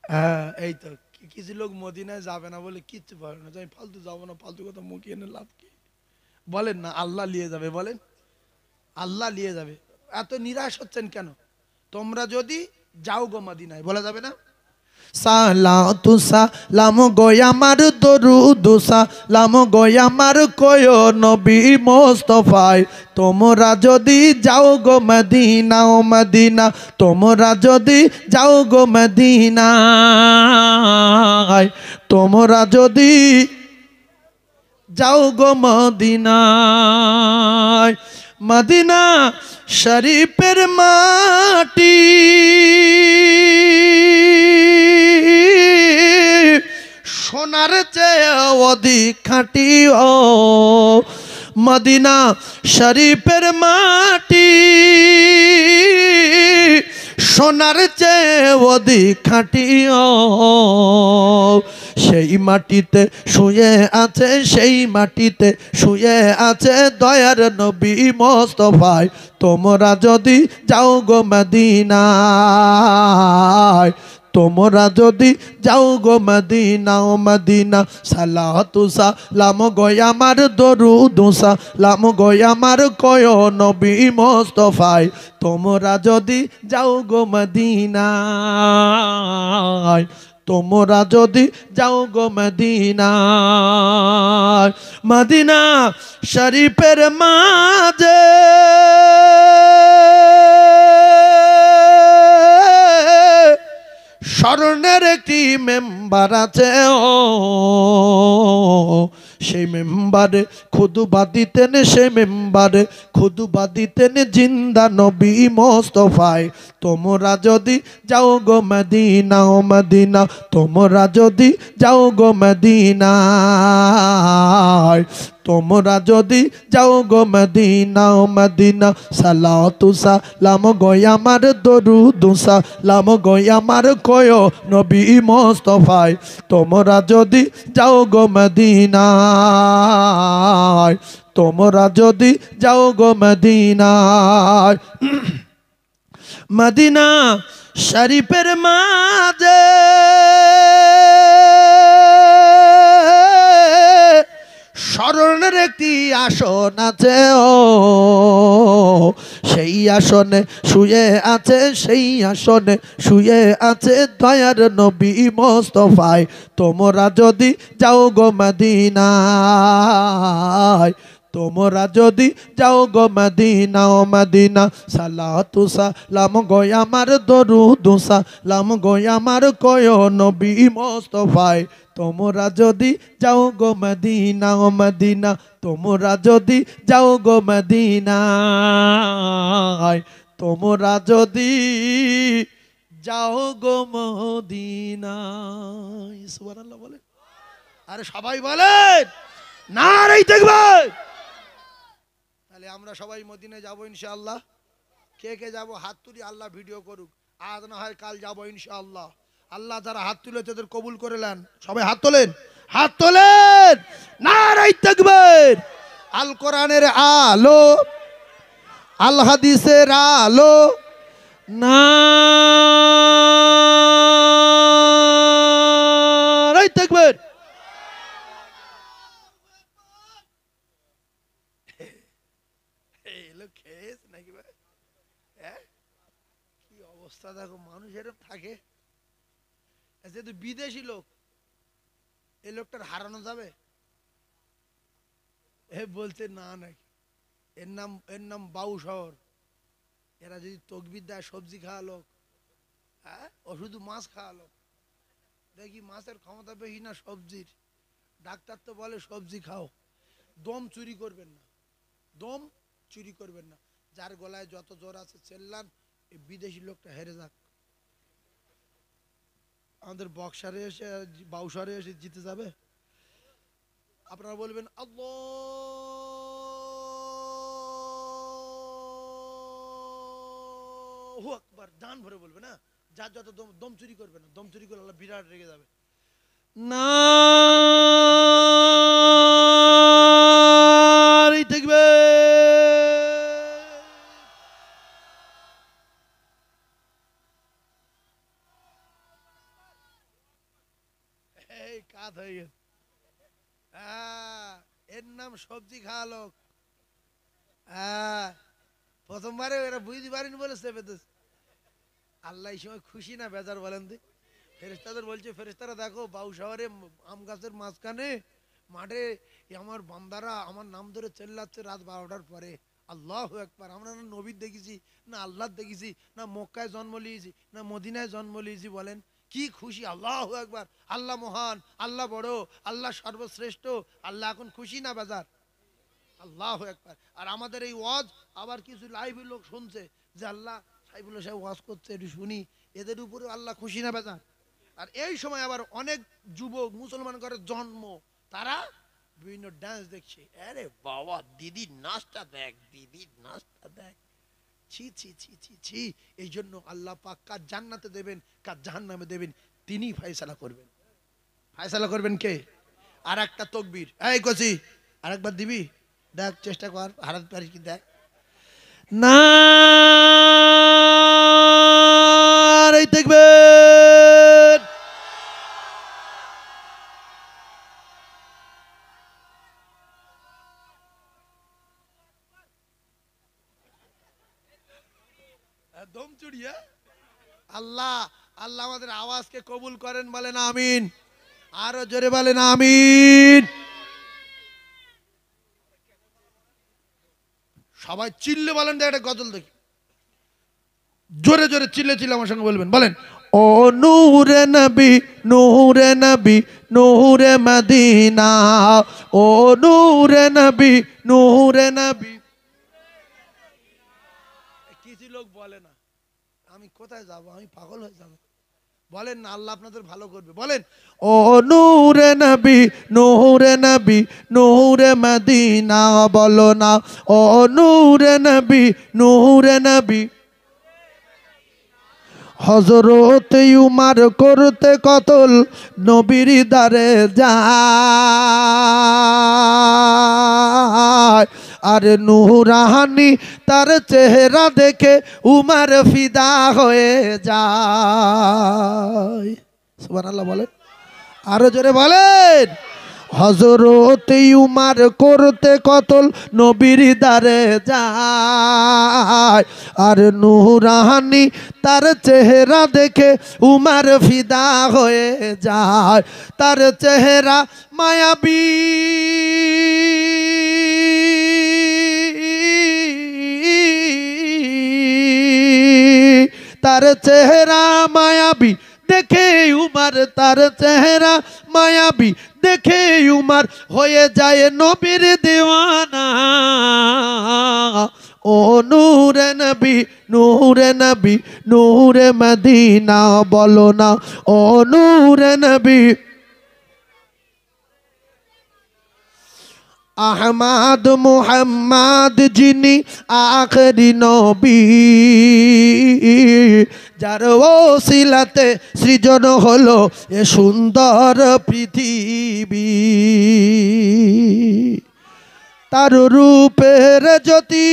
হ্যাঁ এই তো, কিছু লোক মদিনায় যাবে না বলে কিচ্ছু পারে না, আমি ফালতু যাবো না, ফালতু কথা মুখিয়ে এনে লাভ কি? বলেন না, আল্লাহ নিয়ে যাবে, বলেন আল্লাহ নিয়ে যাবে। এত নিরাশ হচ্ছেন কেন? তোমরা যদি যাও গো মদিনায়, বলা যাবে না? সালাতু সালাম গো আমার দরুদ সালাম গো আমার কয় নবী মুস্তাফায়। তোমরা যদি যাও গো মদিনা, ও মদিনা, তোমরা যদি যাও গো মদিনায়, তোমরা যদি যাও গো মদিনায়, মদিনা শরীফের মাটি সোনার চেয়ে অধিক খাঁটি। ও মদিনা শরীফের মাটি সোনার চেয়ে অধিক খাঁটি সেই মাটিতে শুয়ে আছে, সেই মাটিতে শুয়ে আছে দয়ার নবী মোস্তফায়। তোমরা যদি যাও গো মদিনায়, তোমরা যদি যাও গো মদিনা, ও মদিনা সালাতু সালাম গো আমার দরুদ সালাম গো আমার কয় নবী মোস্তফায়। তোমরা যদি যাও গো মদিনায়, তোমরা যদি যাও গো মদিনায়, মদিনা শরীফের মাঝে স্বর্ণের একটি মেম্বার আছে, ও সেই মেম্বারে খুদবা দিতেন, সেই মেম্বারে খুদবা দিতেন জিন্দা নবী মোস্তফায়। তোমরা যদি যাও গো মদিনা, ও মদিনা তোমরা যদি যাও গো মদিনায়, তোমরা যদি যাও গো মদিনা, ও মদিনা সালাতু সালাম গো আমার দরুদ সালাম গো আমার কয় নবী মোস্তফায়। তোমরা যদি যাও গো মদিনায়, তোমরা যদি যাও গো মদিনায়, মদিনা শরীফের মাঝে স্মরণের একটি আসন আছে, ও সেই আসনে শুয়ে আছে, সেই আসনে শুয়ে আছে দয়ার নবী মোস্তফায়। তোমরা যদি যাও গো মদিনায়, তোমরা যদি যাও গো মদিনা, ও মদিনা সালাতু সালাম গো আমার দরুদ সালাম গো আমার কয় নবী মোস্তফায়। তোমরা যদি যাও গো মদিনা, ও মদিনা তোমরা যদি যাও গো মদিনায়, তোমরা যদি যাও গো মদিনায়। সুবহানাল্লাহ বলেন। আরে সবাই বলেন নারে তাকবীর। তাহলে আমরা সবাই মদিনায় যাব ইনশাআল্লাহ। কে কে যাব হাত তুলি, আল্লাহ ভিডিও করুক। আজ না হয় কাল যাব ইনশাআল্লাহ। আল্লাহ যারা হাত তুলে তাদের কবুল করে নেন। সবাই হাত তোলেন, হাত তোলেন, নারে তাকবীর। আল কোরআনের আলো, আল হাদিসের আলো, নারে তাকবীর। নাকি ভাই, কি অবস্থা দেখো, মানুষ এরকম থাকে। যেহেতু বিদেশি লোক, এই লোকটার হারানো যাবে? এ বলছে না নাকি, এর নাম বাউ শহর। এরা যদি তকবির দেয় সবজি খাওয়া লোক, হ্যাঁ ও শুধু মাছ খাওয়া লোক। দেখি মাছের ক্ষমতা বেশি না সবজির। ডাক্তার তো বলে সবজি খাও, দম চুরি করবেন না, দম চুরি করবেন না। যার গলায় যত জোর আছে চেল্লান, এই বিদেশি লোকটা হেরে যাক। আমাদের বক্সারে এসে বাউসারে এসে জিতে যাবে। আপনারা বলবেন আল্লাহু আকবার, জান ভরে বলবে না। যার যত দম চুরি করবে না, দম চুরি করলে আল্লাহ বিরাট রেগে যাবে। নারে তাকবীর। এই কাজ হয়ে গেছে। এর নাম সবজি খাওয়া লোক। প্রথমবারে এরা বুঝতে পারেনি বলে চেপেতেছে। আল্লাহ এই সময় খুশি না বেজার বলেন? ফেরেশতাদের বলছে, ফেরেশতারা দেখো বাউ শহরে আম গাছের মাঝখানে মাঠে আমার বান্দারা আমার নাম ধরে চেল্লাচ্ছে রাত 12টার পরে। আল্লাহু আকবার। আমরা না নবীর দেখেছি, না আল্লাহ দেখেছি, না মক্কায় জন্ম নিয়েছি, না মদিনায় জন্ম নিয়েছি। বলেন কি খুশি! আল্লাহু আকবার। আল্লাহ মহান, আল্লাহ বড়, আল্লাহ সর্বশ্রেষ্ঠ। আল্লাহ এখন খুশি না বেজার? আল্লাহু আকবার। আর আমাদের এই ওয়াজ আবার কিছু লাইভে লোক শুনছে যে আল্লাহ সাইফুল্লাহ সাহেব ওয়াজ করছে, একটু শুনি। এদের উপরে আল্লাহ খুশি না বেজার? আর এই সময় আবার অনেক যুবক মুসলমান ঘরের জন্ম, তারা বিভিন্ন ডান্স দেখছে। আরে বাবা, দিদির নাচটা দেখ, দিদির নাচটা দেখ। ছি ছি ছি ছি ছি। এই জন্য আল্লাহ পাক কার জান্নাতে দেবেন কার জাহান্নামে দেবেন তিনিই ফয়সালা করবেন। ফয়সালা করবেন কে? আর একটা তকবীর, এই কচি আর একবার দিবি, দেখ চেষ্টা কর, হারাতে পারিস কি দেখ। নারে তাকবীর। দম চুড়িয়ে আল্লাহ, আল্লাহ আমাদের আওয়াজকে কবুল করেন, বলেন আমিন। আরো জোরে বলেন আমিন। সবাই চিল্লে বলেন, দেখ একটা গজল দেখি, জোরে জোরে চিল্লে চিল্লে আমার সঙ্গে বলবেন, বলেন ও নূরে নবী নূরে নবী নূরে মদিনা, ও নূরে নবী নূরে নবী। কিছু লোক বলে না আমি কোথায় যাব, আমি পাগল হয়ে যাব। বলেন না, আল্লাহ আপনাদের ভালো করবে, বলেন ও নূরে নবী নূরে নবী নূরে মদিনা, বলো না ও নূরে নবী নূরে নবী। হযরত উমর করতে কতল নবীর দারে যায়, আর নূরানি তার চেহারা দেখে উমর ফিদা হয়ে যায়। সুবহানাল্লাহ বলেন, আরো জোরে বলেন। হযরত উমর করতে কতল নবীর দারে যায়, আর নূরানি তার চেহারা দেখে উমর ফিদা হয়ে যায়। তার চেহারা মায়াবী, তার চেহারা মায়াবী দেখে উমর, তার চেহারা মায়াবী দেখে উমর হয়ে যায় নবীর দিওয়ানা। ও নূরে নবী নূরে নবী নূরে মদিনা, বলো না ও নূরে নবী। আহমদ মুহাম্মদ যিনি আখরি নবী, যার ওসিলাতে সৃজন হলো এ সুন্দর পৃথিবী। তার রূপের জ্যোতি,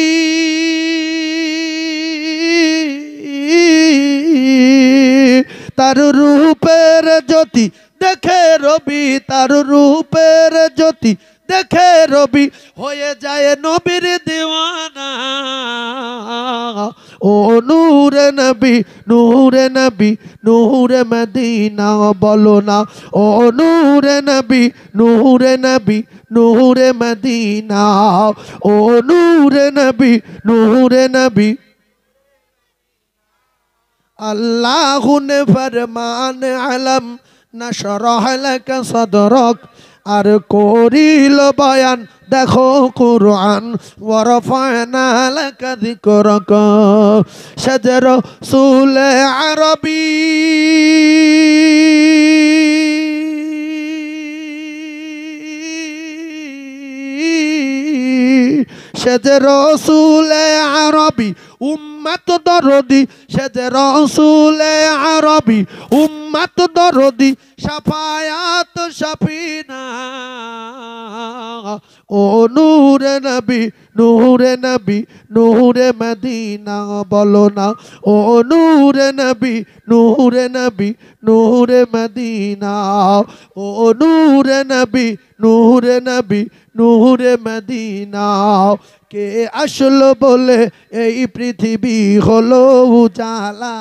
তার রূপের জ্যোতি দেখে রবি, তার রূপের জ্যোতি দেখে রবি হয়ে যায় নবীর দিওয়ানা। ও নূরে নবী নূরে নবী নূরে মদিনা, বলো না ও নূরে নবী নূরে নবী নূরে মদিনা, ও নূরে নবী নূরে নবী। আল্লাহ নে ফরমান আলম নশরহ লাক সদরক, আর করিল বয়ান দেখো কুরআন, ওয়ারফানা লাক যিকরক। সাজর রাসূল আরবী, সাজর রাসূল আরবী উম্মত দরদি, সাজর রাসূল আরবী উম্মত দরদি, শাফায়াত শাফিনা। ও নূরে নবী নূরে নবী নূরে মদিনা, বলো না ও নূরে নবী নূরে নবী নূরে মদিনা, ও নূরে নবী নূরে নবী নূরে মদিনা। কে আসলো বলে এই পৃথিবী হলো উজালা,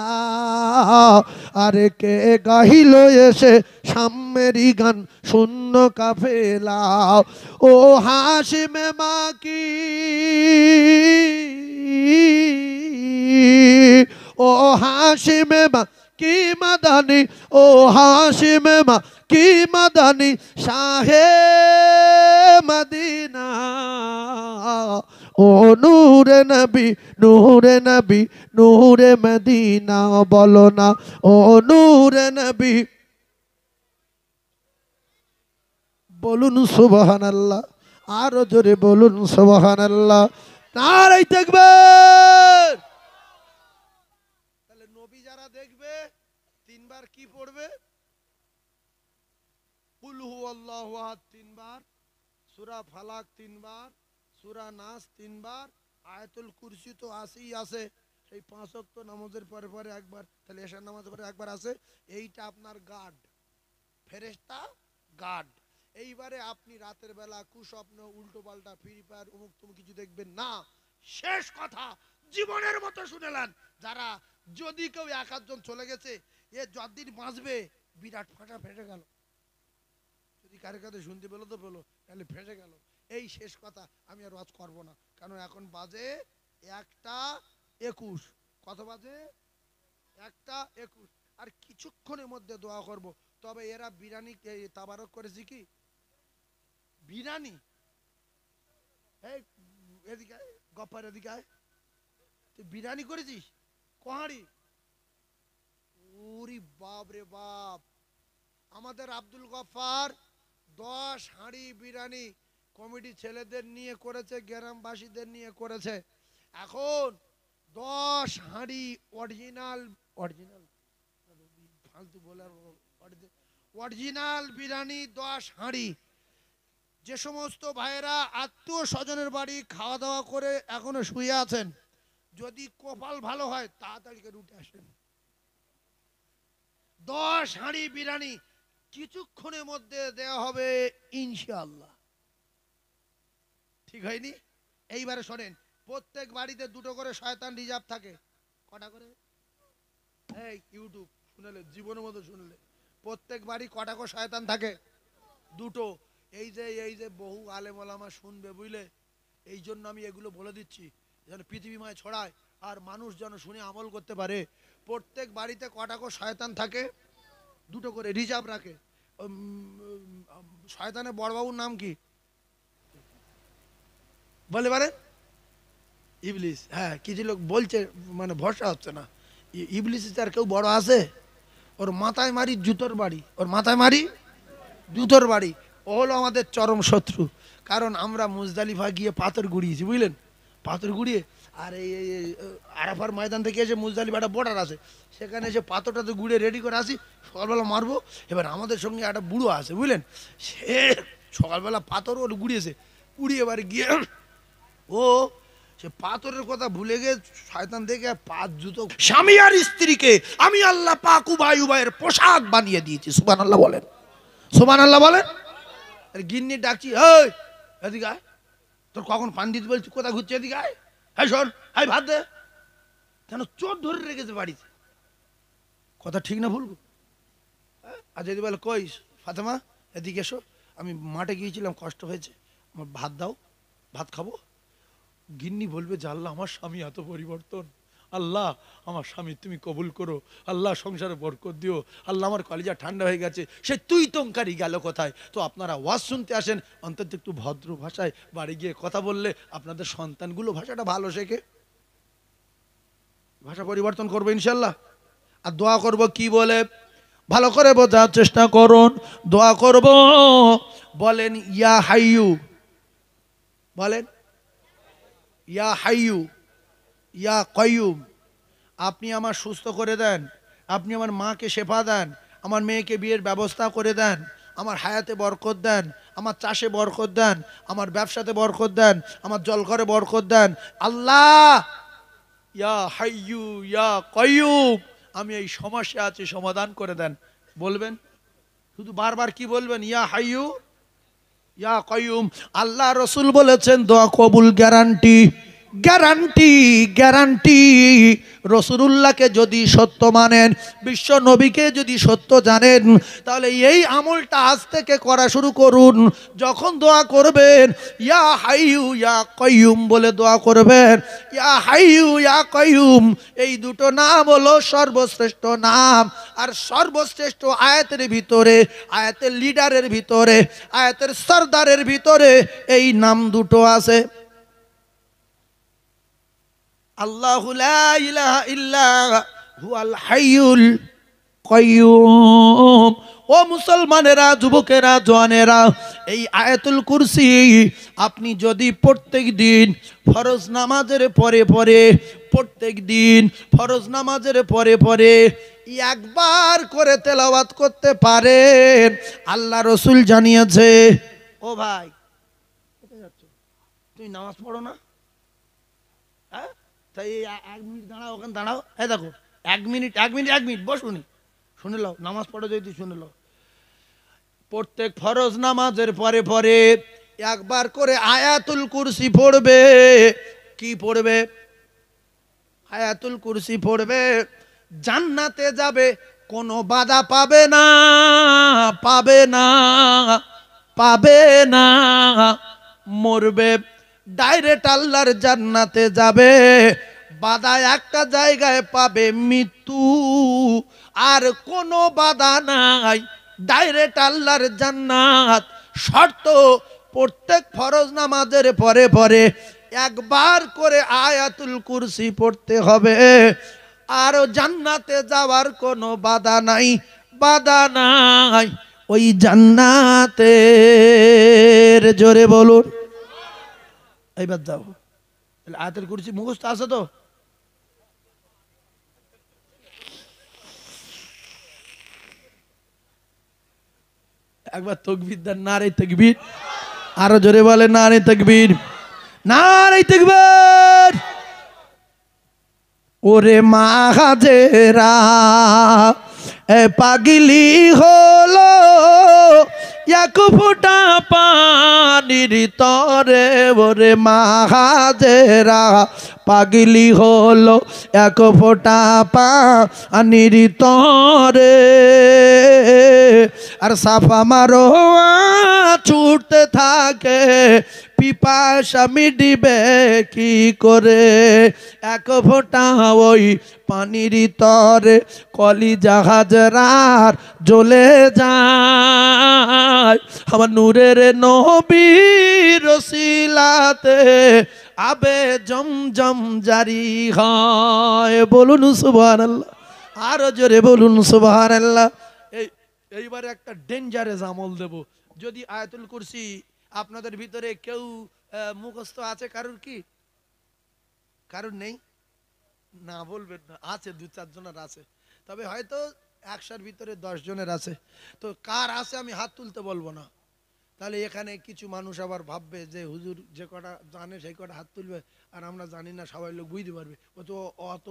আর কে গাহিল এসে সাম্যেরই গান শূন্য কাফেলা। ও হাশিমে মাকি, ও হাশিমে মা কি মাদানি, ও হাশিমে মা কি মাদানি, শাহে মদিনা। ও নূরে নবী নূরে নবী নূরে মদিনা, বলো না ও নূরে নবী। বলুন সুবহানাল্লাহ, আরো জোরে বলুন সুবহানাল্লাহ। নারে তাকবীর। এবার কি পড়বে? কুল হুয়াল্লাহু আহাদ 3 বার, সূরা ফালাক 3 বার, সূরা নাস 3 বার, আয়াতুল কুরসি তো আসেই আছে, সেই 5 ওয়াক্ত নামাজের পরে পরে একবার, তাহলে এশার নামাজের পরে একবার আছে। এইটা আপনার গার্ড, ফেরেশতা গার্ড। এইবারে আপনি রাতের বেলা কুস্বপ্ন, উল্টো পাল্টা, ফ্রি ফায়ার, অমুক তুমুক কিছু দেখবেন না। শেষ কথা জীবনের মতো শুনেলেন, যারা যদি কেউ 1-8 জন চলে গেছে, এ যতদিন বাঁচবে বিরাট ফাটা ফেটে গেল। যদি কারে কাছে শুনতে পেলো তো পেলো, তাহলে ফেটে গেল। এই শেষ কথা, আমি আর ওয়াজ করবো না, কারণ এখন বাজে 1টা 21। কত বাজে? 1টা 21। আর কিছুক্ষণের মধ্যে দোয়া করব। তবে এরা বিরিয়ানি তাবারক করেছে কি? বিরিয়ানি এই এদিকে গপ্পার এদিকে আয়, তুই বিরিয়ানি করেছিস কোহাড়ি? ওরে বাপ রে বাপ! আমাদের আব্দুল গফফার 10 হাঁড়ি বিরিয়ানি কমিটি ছেলেদের নিয়ে করেছে, গ্রামবাসীদের নিয়ে করেছে। এখন 10 হাঁড়ি অরিজিনাল অরিজিনাল ফালতু বলার অরিজিনাল বিরিয়ানি 10 হাঁড়ি। যে সমস্ত ভাইয়েরা আত্মীয় স্বজনের বাড়ি খাওয়া দাওয়া করে এখনো শুয়ে আছেন, যদি কপাল ভালো হয় তাড়াতাড়ি করে উঠে আসেন। 10 হাঁড়ি বিরিয়ানি কিছুক্ষণের মধ্যে দেওয়া হবে ইনশাআল্লাহ। ঠিক হয়নি? এইবারে শোনেন, প্রত্যেক বাড়িতে 2টো করে শয়তান রিজার্ভ থাকে। কটা করে? এই ইউটিউব শুনলে, জীবনের মতো শুনলে, প্রত্যেক বাড়ি কটা করে শয়তান থাকে? 2টো। এই যে বহু আলেম ওলামা শুনবে, বুঝলে? এই জন্য আমি এগুলো বলে দিচ্ছি, যেন পৃথিবীময় ছড়ায় আর মানুষ যেন শুনে আমল করতে পারে। প্রত্যেক বাড়িতে কটা করে শয়তান থাকে? 2টো করে রিজার্ভ রাখে। শয়তানের বড়বাবুর নাম কি বলে পারে? ইবলিস। হ্যাঁ, কিছু লোক বলছে, মানে ভরসা হচ্ছে না। ইবলিস আর কেউ বড় আছে? ওর মাথায় মারি জুতোর বাড়ি, ওর মাথায় মারি জুতোর বাড়ি। ও হলো আমাদের চরম শত্রু। কারণ আমরা মুজদালিফা গিয়ে পাথর গুড়িয়েছি, বুঝলেন? পাথর গুড়িয়ে, আর এই আরাফার ময়দান থেকে এসে মুজদালিফা একটা বর্ডার আছে, সেখানে এসে পাথরটাতে গুড়িয়ে রেডি করে আসি, সকালবেলা মারবো। এবার আমাদের সঙ্গে একটা বুড়ো আছে, বুঝলেন? সে সকালবেলা পাথর ওর গুড়িয়েছে, গুড়িয়ে এবার গিয়ে ও সে পাথরের কথা ভুলে গিয়ে শয়তান দেখে 5 জুতো। স্বামী আর স্ত্রীকে আমি আল্লাহ পাক উভয় উভয়ের পোশাক বানিয়ে দিয়েছি। সুবহানাল্লাহ বলেন, সুবহানাল্লাহ বলেন। গিন্নি ডাকছি, এই এদিকে আয়, তোর কখন পানি দিতে বলছি, কোথায় ঘুরছে, এদিকে আয়, হ্যাঁ শোন, আয় ভাত দে। কেন? চোর ধরে রেখেছে বাড়িতে। কথা ঠিক না ভুল? আর যদি বলে কই ফাতেমা এদিকে এসো, আমি মাঠে গিয়েছিলাম, কষ্ট হয়েছে, আমার ভাত দাও, ভাত খাবো। গিন্নি বলবে যে আল্লাহ আমার স্বামী এত পরিবর্তন, আল্লাহ আমার স্বামী তুমি কবুল করো, আল্লাহ সংসারে বরকত দিও, আল্লাহ আমার কলিজা ঠান্ডা হয়ে গেছে। সে তুই তঙ্কারি গেল কোথায়? তো আপনারা ওয়াজ শুনতে আসেন, অন্তত একটু ভদ্র ভাষায় বাড়ি গিয়ে কথা বললে আপনাদের সন্তানগুলো ভাষাটা ভালো শেখে, ভাষা পরিবর্তন করবো ইনশাল্লাহ। আর দোয়া করব কি বলে ভালো করে বোঝার চেষ্টা করুন। দোয়া করব, বলেন ইয়া হাইয়ু, বলেন ইয়া হাইয়ু ইয়া কাইয়ুম। আপনি আমার সুস্থ করে দেন, আপনি আমার মাকে শেফা দেন, আমার মেয়েকে বিয়ের ব্যবস্থা করে দেন, আমার হায়াতে বরকত দেন, আমার চাষে বরকত দেন, আমার ব্যবসাতে বরকত দেন, আমার জলঘরে বরকত দেন। আল্লাহ ইয়া হাইয়ু ইয়া কাইয়ুম, আমি এই সমস্যা আছে সমাধান করে দেন। বলবেন শুধু বারবার, কি বলবেন? ইয়া হাইয়ু ইয়া কাইয়ুম। আল্লাহ রসুল বলেছেন দোয়া কবুল গ্যারান্টি, গ্যারান্টি, গ্যারান্টি। রসুলুল্লাহকে যদি সত্য মানেন, বিশ্ব নবীকে যদি সত্য জানেন, তাহলে এই আমলটা আজ থেকে করা শুরু করুন। যখন দোয়া করবেন ইয়া হাইয়ু ইয়া কাইয়ুম বলে দোয়া করবেন। ইয়া হাইয়ু ইয়া কাইয়ুম এই 2টো নাম হলো সর্বশ্রেষ্ঠ নাম। আর সর্বশ্রেষ্ঠ আয়াতের ভিতরে, আয়াতের লিডারের ভিতরে, আয়াতের সরদারের ভিতরে এই নাম 2টো আছে। আল্লাহু লা ইলাহা ইল্লা হুয়াল হাইয়ুল কাইয়ুম। ও মুসলমানেরা, যুবকেরা, জওয়ানেরা, এই আয়াতুল কুরসি আপনি যদি প্রত্যেক দিন ফরজ নামাজের পরে পরে, প্রত্যেক দিন ফরজ নামাজের পরে পরে একবার করে তেলাওয়াত করতে পারেন, আল্লাহ রসুল জানিয়েছে। ও ভাই, কোথায় যাচ্ছ? তুমি নামাজ পড়ো না? হ্যাঁ, তাই 1 মিনিট দাঁড়াও, ওখানে দাঁড়াও। এই দেখো, 1 মিনিট বসুনি, শুনে লও, নামাজ পড়ো যদি শুনে লও। প্রত্যেক ফরজ নামাজের পরে পরে একবার করে আয়াতুল কুরসি পড়বে। কি পড়বে? আয়াতুল কুরসি পড়বে। জান্নাতে যাবে, কোনো বাধা পাবে না, পাবে না, পাবে না। মরবে, ডাইরেক্ট আল্লাহর জান্নাতে যাবে। বাধা একটা জায়গায় পাবে, মৃত্যু। আর কোনো বাধা নাই, ডাইরেক্ট আল্লাহর জান্নাত। শর্ত, প্রত্যেক ফরজ নামাজের পরে পরে একবার করে আয়াতুল কুরসি পড়তে হবে। আর জান্নাতে যাওয়ার কোনো বাধা নাই, বাধা নাই। ওই জান্নাতের, জোরে বলুন। এইবার যাও, আয়াতুল কুরসি মুখস্থ আছে তো? একবার তাকবীর দেন, নারে তাকবীর। আরো জোরে বলে নারে তাকবীর, নারে তাকবীর। ওরে মা হাজেরা পাগলি হলো এক ফোঁটা পানির তরে। ওরে মা হাজেরা পাগলি হলো এক ফোঁটা পানির তরে। আর সাফা মারো ছুটতে থাকে, পিপাসা মিটিবে কি করে? এক ফোঁটা ওই পানির তরে কলিজা হাজরার জ্বলে যায়। আমার নূরের নবীর রসিলাতে আবে জমজম জারি হয়। বলুন সুবহানাল্লাহ, আরো জোরে বলুন সুবহানাল্লাহ। এইবারে একটা ডেঞ্জারাস আমল দেব। যদি আয়াতুল কুরসি আপনাদের ভিতরে কেউ মুখস্থ আছে, কারুর কি? কারুর নেই? না বলবেন না, আছে 2-4 জনের আছে, তবে হয়তো 100-র ভিতরে 10 জনের আছে। তো কার আছে আমি হাত তুলতে বলবো না, তাহলে এখানে কিছু মানুষ আবার ভাববে যে হুজুর যে কটা জানে সেই কটা হাত তুলবে, আর আমরা জানি না, সবাই লোক বুঝতে পারবে। অত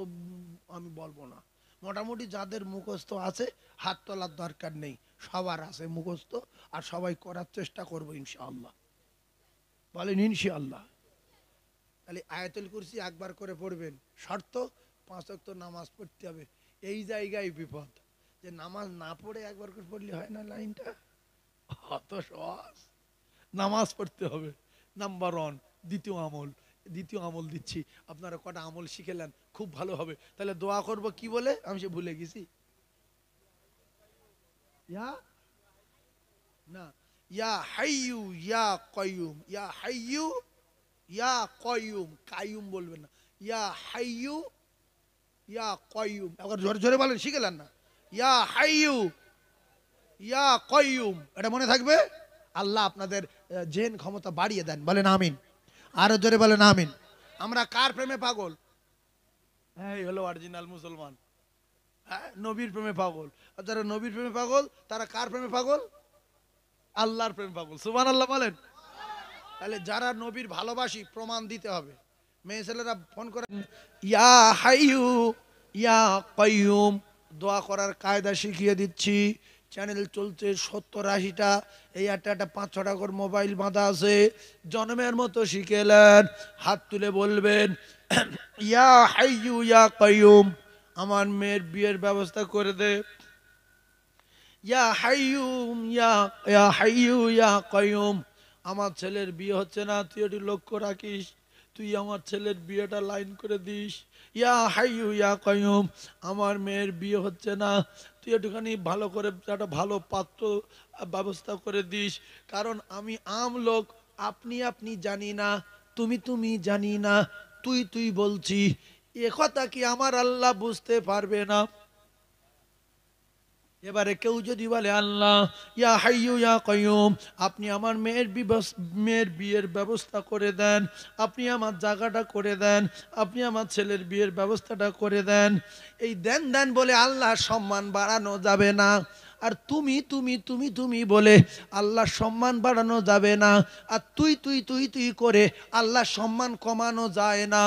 আমি বলবো না। মোটামুটি যাদের মুখস্থ আছে হাত তোলার দরকার নেই, সবার আছে মুখস্থ, আর সবাই করার চেষ্টা করবো ইনশাআল্লাহ। বলেন ইনশাআল্লাহ। তাহলে আয়াতুল কুরসি একবার করে পড়বেন। শর্ত, 5 ওয়াক্ত নামাজ পড়তে হবে। এই জায়গায় বিপদ, যে নামাজ না পড়ে একবার করে পড়লে হয় না। লাইনটা অত সহজ। নামাজ পড়তে হবে, নাম্বার 1। দ্বিতীয় আমল দিচ্ছি, আপনারা কটা আমল শিখেলেন, খুব ভালো হবে। তাহলে দোয়া করব কি বলে, আমি সে ভুলে গেছি। না, ইয়া হাইয়ু ইয়া কাইয়ুম, ইয়া হাইয়ু ইয়া কাইয়ুম। কাইয়ুম বলবেন না, ইয়া হাইয়ু ইয়া কাইয়ুম। একবার জোরে জোরে বলেন, শিখেলেন না? ইয়া হাইয়ু ইয়া কাইয়ুম, এটা মনে থাকবে। আল্লাহ আপনাদের জেন ক্ষমতা বাড়িয়ে দেন। বলেন আমিন। আরো জোরে বলেন আমিন। আমরা কার প্রেমে পাগল? এই হলো অরিজিনাল মুসলমান। নবীর প্রেমে পাগল। আর যারা নবীর প্রেমে পাগল, তারা কার প্রেমে পাগল? আল্লাহর প্রেমে পাগল। সুবহানাল্লাহ বলেন। তাহলে যারা নবীর ভালোবাসি, প্রমাণ দিতে হবে। মেয়ে ছেলেরা ফোন করে ইয়া হাইয়ু ইয়া কাইয়ুম দোয়া করার কায়দা শিখিয়ে দিচ্ছি। চ্যানেল চলছে 70-80টা, এই একটা 5-6টা করে মোবাইল বাঁধা আছে। জন্মের মতো শিখেলেন, হাত তুলে বলবেন ইয়া হাইয়ু ইয়া কাইয়ুম, আমার মেয়ের বিয়ের ব্যবস্থা করে দে। ইয়া হাইয়ুম ইয়া হাইয়ু ইয়া কাইয়ুম, আমার ছেলের বিয়ে হচ্ছে না, তুই একটু লক্ষ্য রাখিস, তুই আমার ছেলের বিয়েটা লাইন করে দিস। ইয়া হাইয়ু ইয়া কাইয়ুম, আমার মেয়ের বিয়ে হচ্ছে না, তুই একটুখানি ভালো করে একটা ভালো পাত্র ব্যবস্থা করে দিস। কারণ আমি আম লোক, আপনি জানি না, তুমি জানি না, তুই বলছি, এ কথা কি আমার আল্লাহ বুঝতে পারবে না? এবারে কেউ যদি বলে আল্লাহ ইয়া হাইয়ু ইয়া কাইয়ুম, আপনি আমার মেয়ের বিয়ের ব্যবস্থা করে দেন, আপনি আমার জায়গাটা করে দেন, আপনি আমার ছেলের বিয়ের ব্যবস্থাটা করে দেন, এই দেন দেন বলে আল্লাহর সম্মান বাড়ানো যাবে না। আর তুমি তুমি তুমি তুমি বলে আল্লাহর সম্মান বাড়ানো যাবে না। আর তুই তুই তুই তুই করে আল্লাহর সম্মান কমানো যায় না।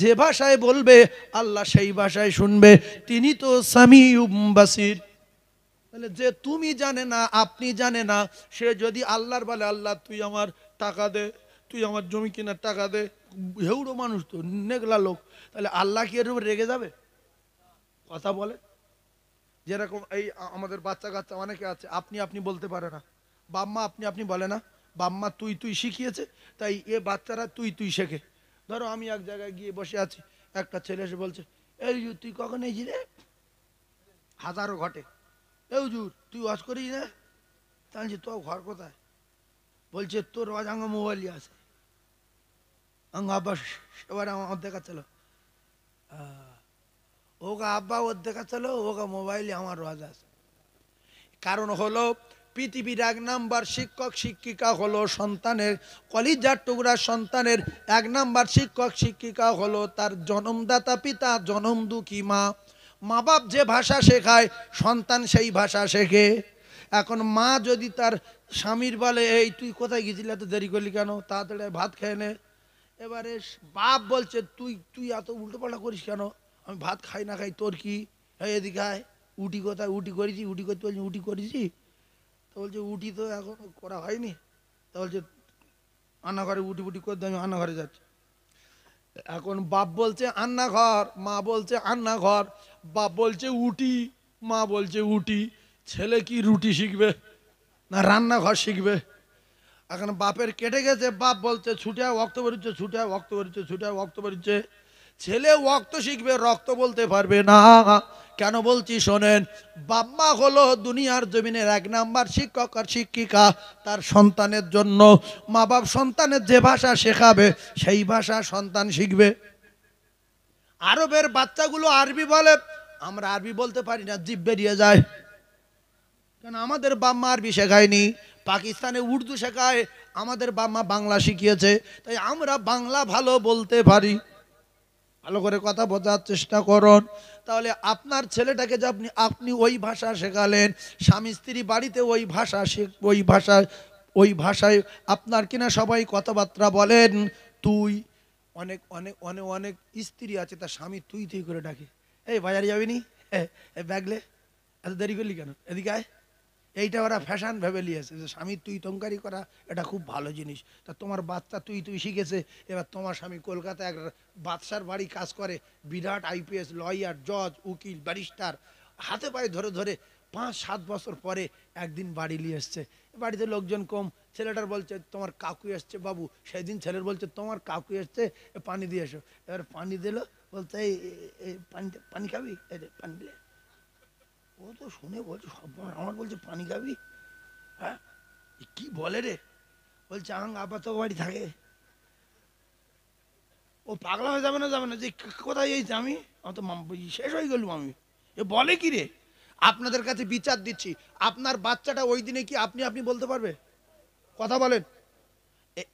যে ভাষায় বলবে আল্লাহ সেই ভাষায় শুনবে, তিনি তো সামিউম বাসির। তাহলে যে তুমি জানে না, আপনি জানে না, সে যদি আল্লাহর বলে আল্লাহ তুই আমার টাকা দে, তুই আমার জমি কেনার টাকা দে, হেউড়ো মানুষ তো, নেগলা লোক, তাহলে আল্লাহ কি এর উপর রেগে যাবে? কথা বলে। যেরকম এই আমাদের বাচ্চা কাচ্চা অনেকে আছে আপনি আপনি বলতে পারে না, বাম্মা আপনি আপনি বলে না, বাম্মা তুই তুই শিখিয়েছে, তাই এ বাচ্চারা তুই তুই শেখে। ধরো আমি এক জায়গায় গিয়ে বসে আছি, একটা ছেলে এসে বলছে এই তুই কখন এসেছি রে? হাজারো ঘটে, এই হুজুর তুই ওয়াজ করিস না? তাহলে তোর ঘর কোথায়? বলছে তোর ওয়াজ আঙ্গা মোবাইলই আছে। আঙ্গা আব্বা এবার আমার দেখাচ্ছিল, ওগা আব্বা ওর দেখাচ্ছিল, ওগা মোবাইলে আমার ওয়াজ আছে। কারণ হলো পৃথিবীর 1 নাম্বার শিক্ষক শিক্ষিকা হলো সন্তানের, কলিজার টুকরা সন্তানের 1 নাম্বার শিক্ষক শিক্ষিকা হলো তার জন্মদাতা পিতা, জনম দুঃখী মা। মা বাপ যে ভাষা শেখায় সন্তান সেই ভাষা শেখে। এখন মা যদি তার স্বামীর বলে এই তুই কোথায় গেছিলি, এত দেরি করলি কেন, তাড়াতাড়ি ভাত খেয়ে নে, এবারে বাপ বলছে তুই তুই এত উল্টো পাল্টা করিস কেন, আমি ভাত খাই না খাই তোর কি, এদিকে আয়, উটি কোথায়, উটি করেছি, উটি করতে বলছি উটি করেছি, তো বলছে উটি তো এখন করা হয়নি, তো বলছে রান্নাঘরে উটি বুটি করতে, আমি রান্নাঘরে যাচ্ছি। এখন বাপ বলছে রান্নাঘর, মা বলছে রান্নাঘর, বাপ বলছে উটি, মা বলছে উটি, ছেলে কি রুটি শিখবে না রান্নাঘর শিখবে? এখন বাপের কেটে গেছে, বাপ বলছে ছুটে ওক্ত বেরোচ্ছে, ছুটে ওক্ত বেরোচ্ছে, ছুটে ওক্ত বেরোচ্ছে। ছেলে ওক্ত শিখবে, রক্ত বলতে পারবে না। কেন বলছি শোনেন, বাবা হলো দুনিয়ার জমিনের 1 নাম্বার শিক্ষক আর শিক্ষিকা তার সন্তানের জন্য। মা বাপ সন্তানের যে ভাষা শেখাবে সেই ভাষা সন্তান শিখবে। আরবের বাচ্চাগুলো আরবি বলে, আমরা আরবি বলতে পারি না, জিভ বেরিয়ে যায়, কেন আমাদের বাম্মা আরবি শেখায়নি। পাকিস্তানে উর্দু শেখায়, আমাদের বাম্মা বাংলা শিখিয়েছে, তাই আমরা বাংলা ভালো বলতে পারি। ভালো করে কথা বোঝার চেষ্টা করুন। তাহলে আপনার ছেলেটাকে যে আপনি ওই ভাষা শেখালেন, স্বামী স্ত্রী বাড়িতে ওই ভাষা ওই ভাষায় আপনার কিনা সবাই কথাবার্তা বলেন। তুই অনেক অনেক অনেক অনেক স্ত্রী আছে তার স্বামী তুই তুই করে ডাকে, এই বাজারে যাবি নি, ব্যাগলে এত দেরি করলি কেন, এদিকে আয়। এইটা ওরা ফ্যাশন ভেবে নিয়েছে যে স্বামী তুই তঙ্কারি করা এটা খুব ভালো জিনিস। তা তোমার বাচ্চা তুই তুই শিখেছে, এবার তোমার স্বামী কলকাতায় এক বাদশার বাড়ি কাজ করে, বিরাট আইপিএস লয়ার, জজ, উকিল, ব্যারিস্টার, হাতে পায়ে ধরে ধরে 5-7 বছর পরে একদিন বাড়ি নিয়ে এসছে। বাড়িতে লোকজন কম, ছেলেটার বলছে তোমার কাকু এসছে বাবু, সেই দিন ছেলের বলছে তোমার কাকু এসছে, পানি দিয়ে এসো। এবার পানি দিল, বলছে এই পানি খাবি, পানি দিলে ও তো শুনে বলছে আমার, বলছে পানি খাবি, হ্যাঁ কি বলে রে, বলছে আপাতত বাড়ি থাকে। ও পাগলা হয়ে যাবে না, যাবে না যে কোথায় যাইছি আমি, আমার তো শেষ হয়ে গেলুম আমি, এ বলে কি রে? আপনাদের কাছে বিচার দিচ্ছি, আপনার বাচ্চাটা ওই দিনে কি আপনি আপনি বলতে পারবে? কথা বলেন।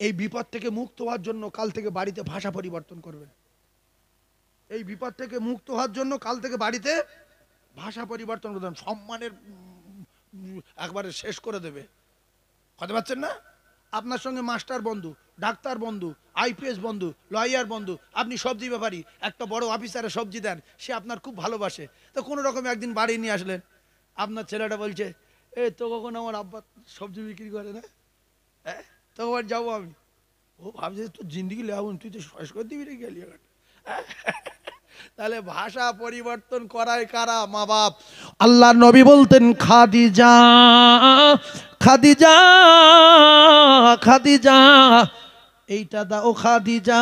এই বিপদ থেকে মুক্ত হওয়ার জন্য কাল থেকে বাড়িতে ভাষা পরিবর্তন করবেন। এই বিপদ থেকে মুক্ত হওয়ার জন্য কাল থেকে বাড়িতে ভাষা পরিবর্তন করবেন, সম্মানের একবারে শেষ করে দেবে। কথা পাচ্ছেন না? আপনার সঙ্গে মাস্টার বন্ধু, ডাক্তার বন্ধু, আইপিএস বন্ধু, লয়ার বন্ধু, আপনি সবজি ব্যাপারী, একটা বড় অফিসারে সবজি দেন, সে আপনার খুব ভালোবাসে, তো কোনো রকম একদিন বাড়ি নিয়ে আসলেন, আপনার ছেলেটা বলছে এ তো কখন আমার আব্বা সবজি বিক্রি করে না, হ্যাঁ তো আবার যাবো আমি। ও ভাবছে তোর জিন্দিগি লেবুন, তুই তো শেষ করে দিবি রে গেলি। তাহলে ভাষা পরিবর্তন করায় কারা? মা বাপ। আল্লাহ নবী বলতেন খাদিজা খাদিজা খাদিজা, এইটা দাও খাদিজা,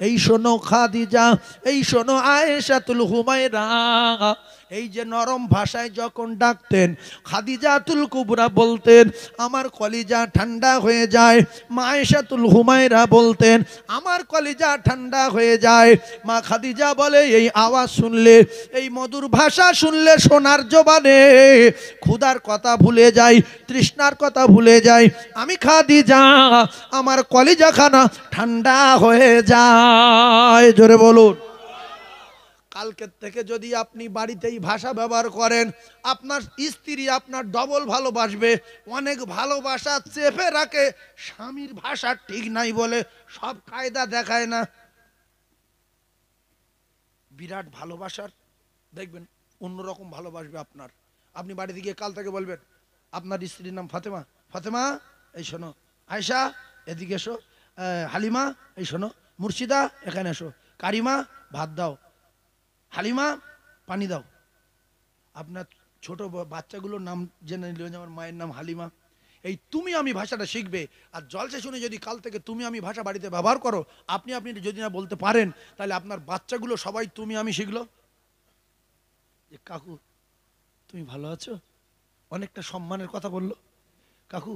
এই শোনো খাদিজা, এই শোনো আয়েশাতুল হুমায়রা, এই যে নরম ভাষায় যখন ডাকতেন, খাদিজাতুল কুবরা বলতেন আমার কলিজা ঠান্ডা হয়ে যায়। মা আয়েশাতুল হুমায়রা বলতেন আমার কলিজা ঠান্ডা হয়ে যায়। মা খাদিজা বলে এই আওয়াজ শুনলে, এই মধুর ভাষা শুনলে সোনার জবানে ক্ষুধার কথা ভুলে যাই, তৃষ্ণার কথা ভুলে যাই। আমি খাদিজা, আমার কলিজা খানা ঠান্ডা হয়ে যায়। জোরে বলুন। কালকের থেকে যদি আপনি বাড়িতেই ভাষা ব্যবহার করেন, আপনার স্ত্রী আপনার ডবল ভালোবাসবে। অনেক ভালোবাসা চেপে রাখে, স্বামীর ভাষা ঠিক নাই বলে সব কায়দা দেখায় না। বিরাট ভালোবাসার দেখবেন অন্যরকম ভালোবাসবে আপনার। আপনি বাড়িতে গিয়ে কাল থেকে বলবেন আপনার স্ত্রীর নাম ফাতেমা, ফাতেমা এই শোনো, আয়েশা এদিকে এসো, হালিমা এই শোনো, মুর্শিদা এখানে এসো, কারিমা ভাত দাও, হালিমা পানি দাও। আপনার ছোট বাচ্চাগুলোর নাম জেনে নিল যে আমার মায়ের নাম হালিমা। এই তুমি আমি ভাষাটা শিখবে। আর জলসে শুনে যদি কাল থেকে তুমি আমি ভাষা বাড়িতে ব্যবহার করো, আপনি আপনি যদি না বলতে পারেন, তাহলে আপনার বাচ্চাগুলো সবাই তুমি আমি শিখলো। যে কাকু তুমি ভালো আছো, অনেকটা সম্মানের কথা বললো। কাকু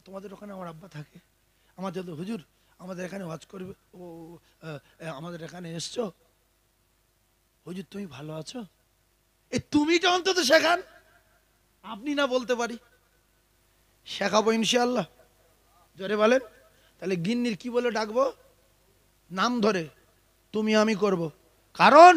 তোমাদের ওখানে আমার আব্বা থাকে, আমার যদি হুজুর আমাদের এখানে ওয়াজ করবে, ও আমাদের এখানে এসছো, হুজুর তুমি ভালো আছো। এই তুমিটা অন্তত শেখান। আপনি না বলতে পারি, শেখাবো ইনশাআল্লাহ। জোরে বলেন। তাহলে গিন্নির কি বলে ডাকবো? নাম ধরে তুমি আমি করব। কারণ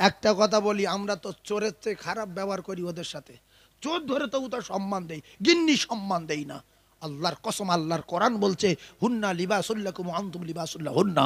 একটা কথা বলি, আমরা তো চোরের চেয়ে খারাপ ব্যবহার করি ওদের সাথে। চোর ধরে তবু তার সম্মান দেই, গিন্নি সম্মান দেই না। আল্লাহর কসম, আল্লাহর কোরআন বলছে হুন্না লিবাসুল লাকুম ওয়া আনতুম লিবাসুল লাহুন্না।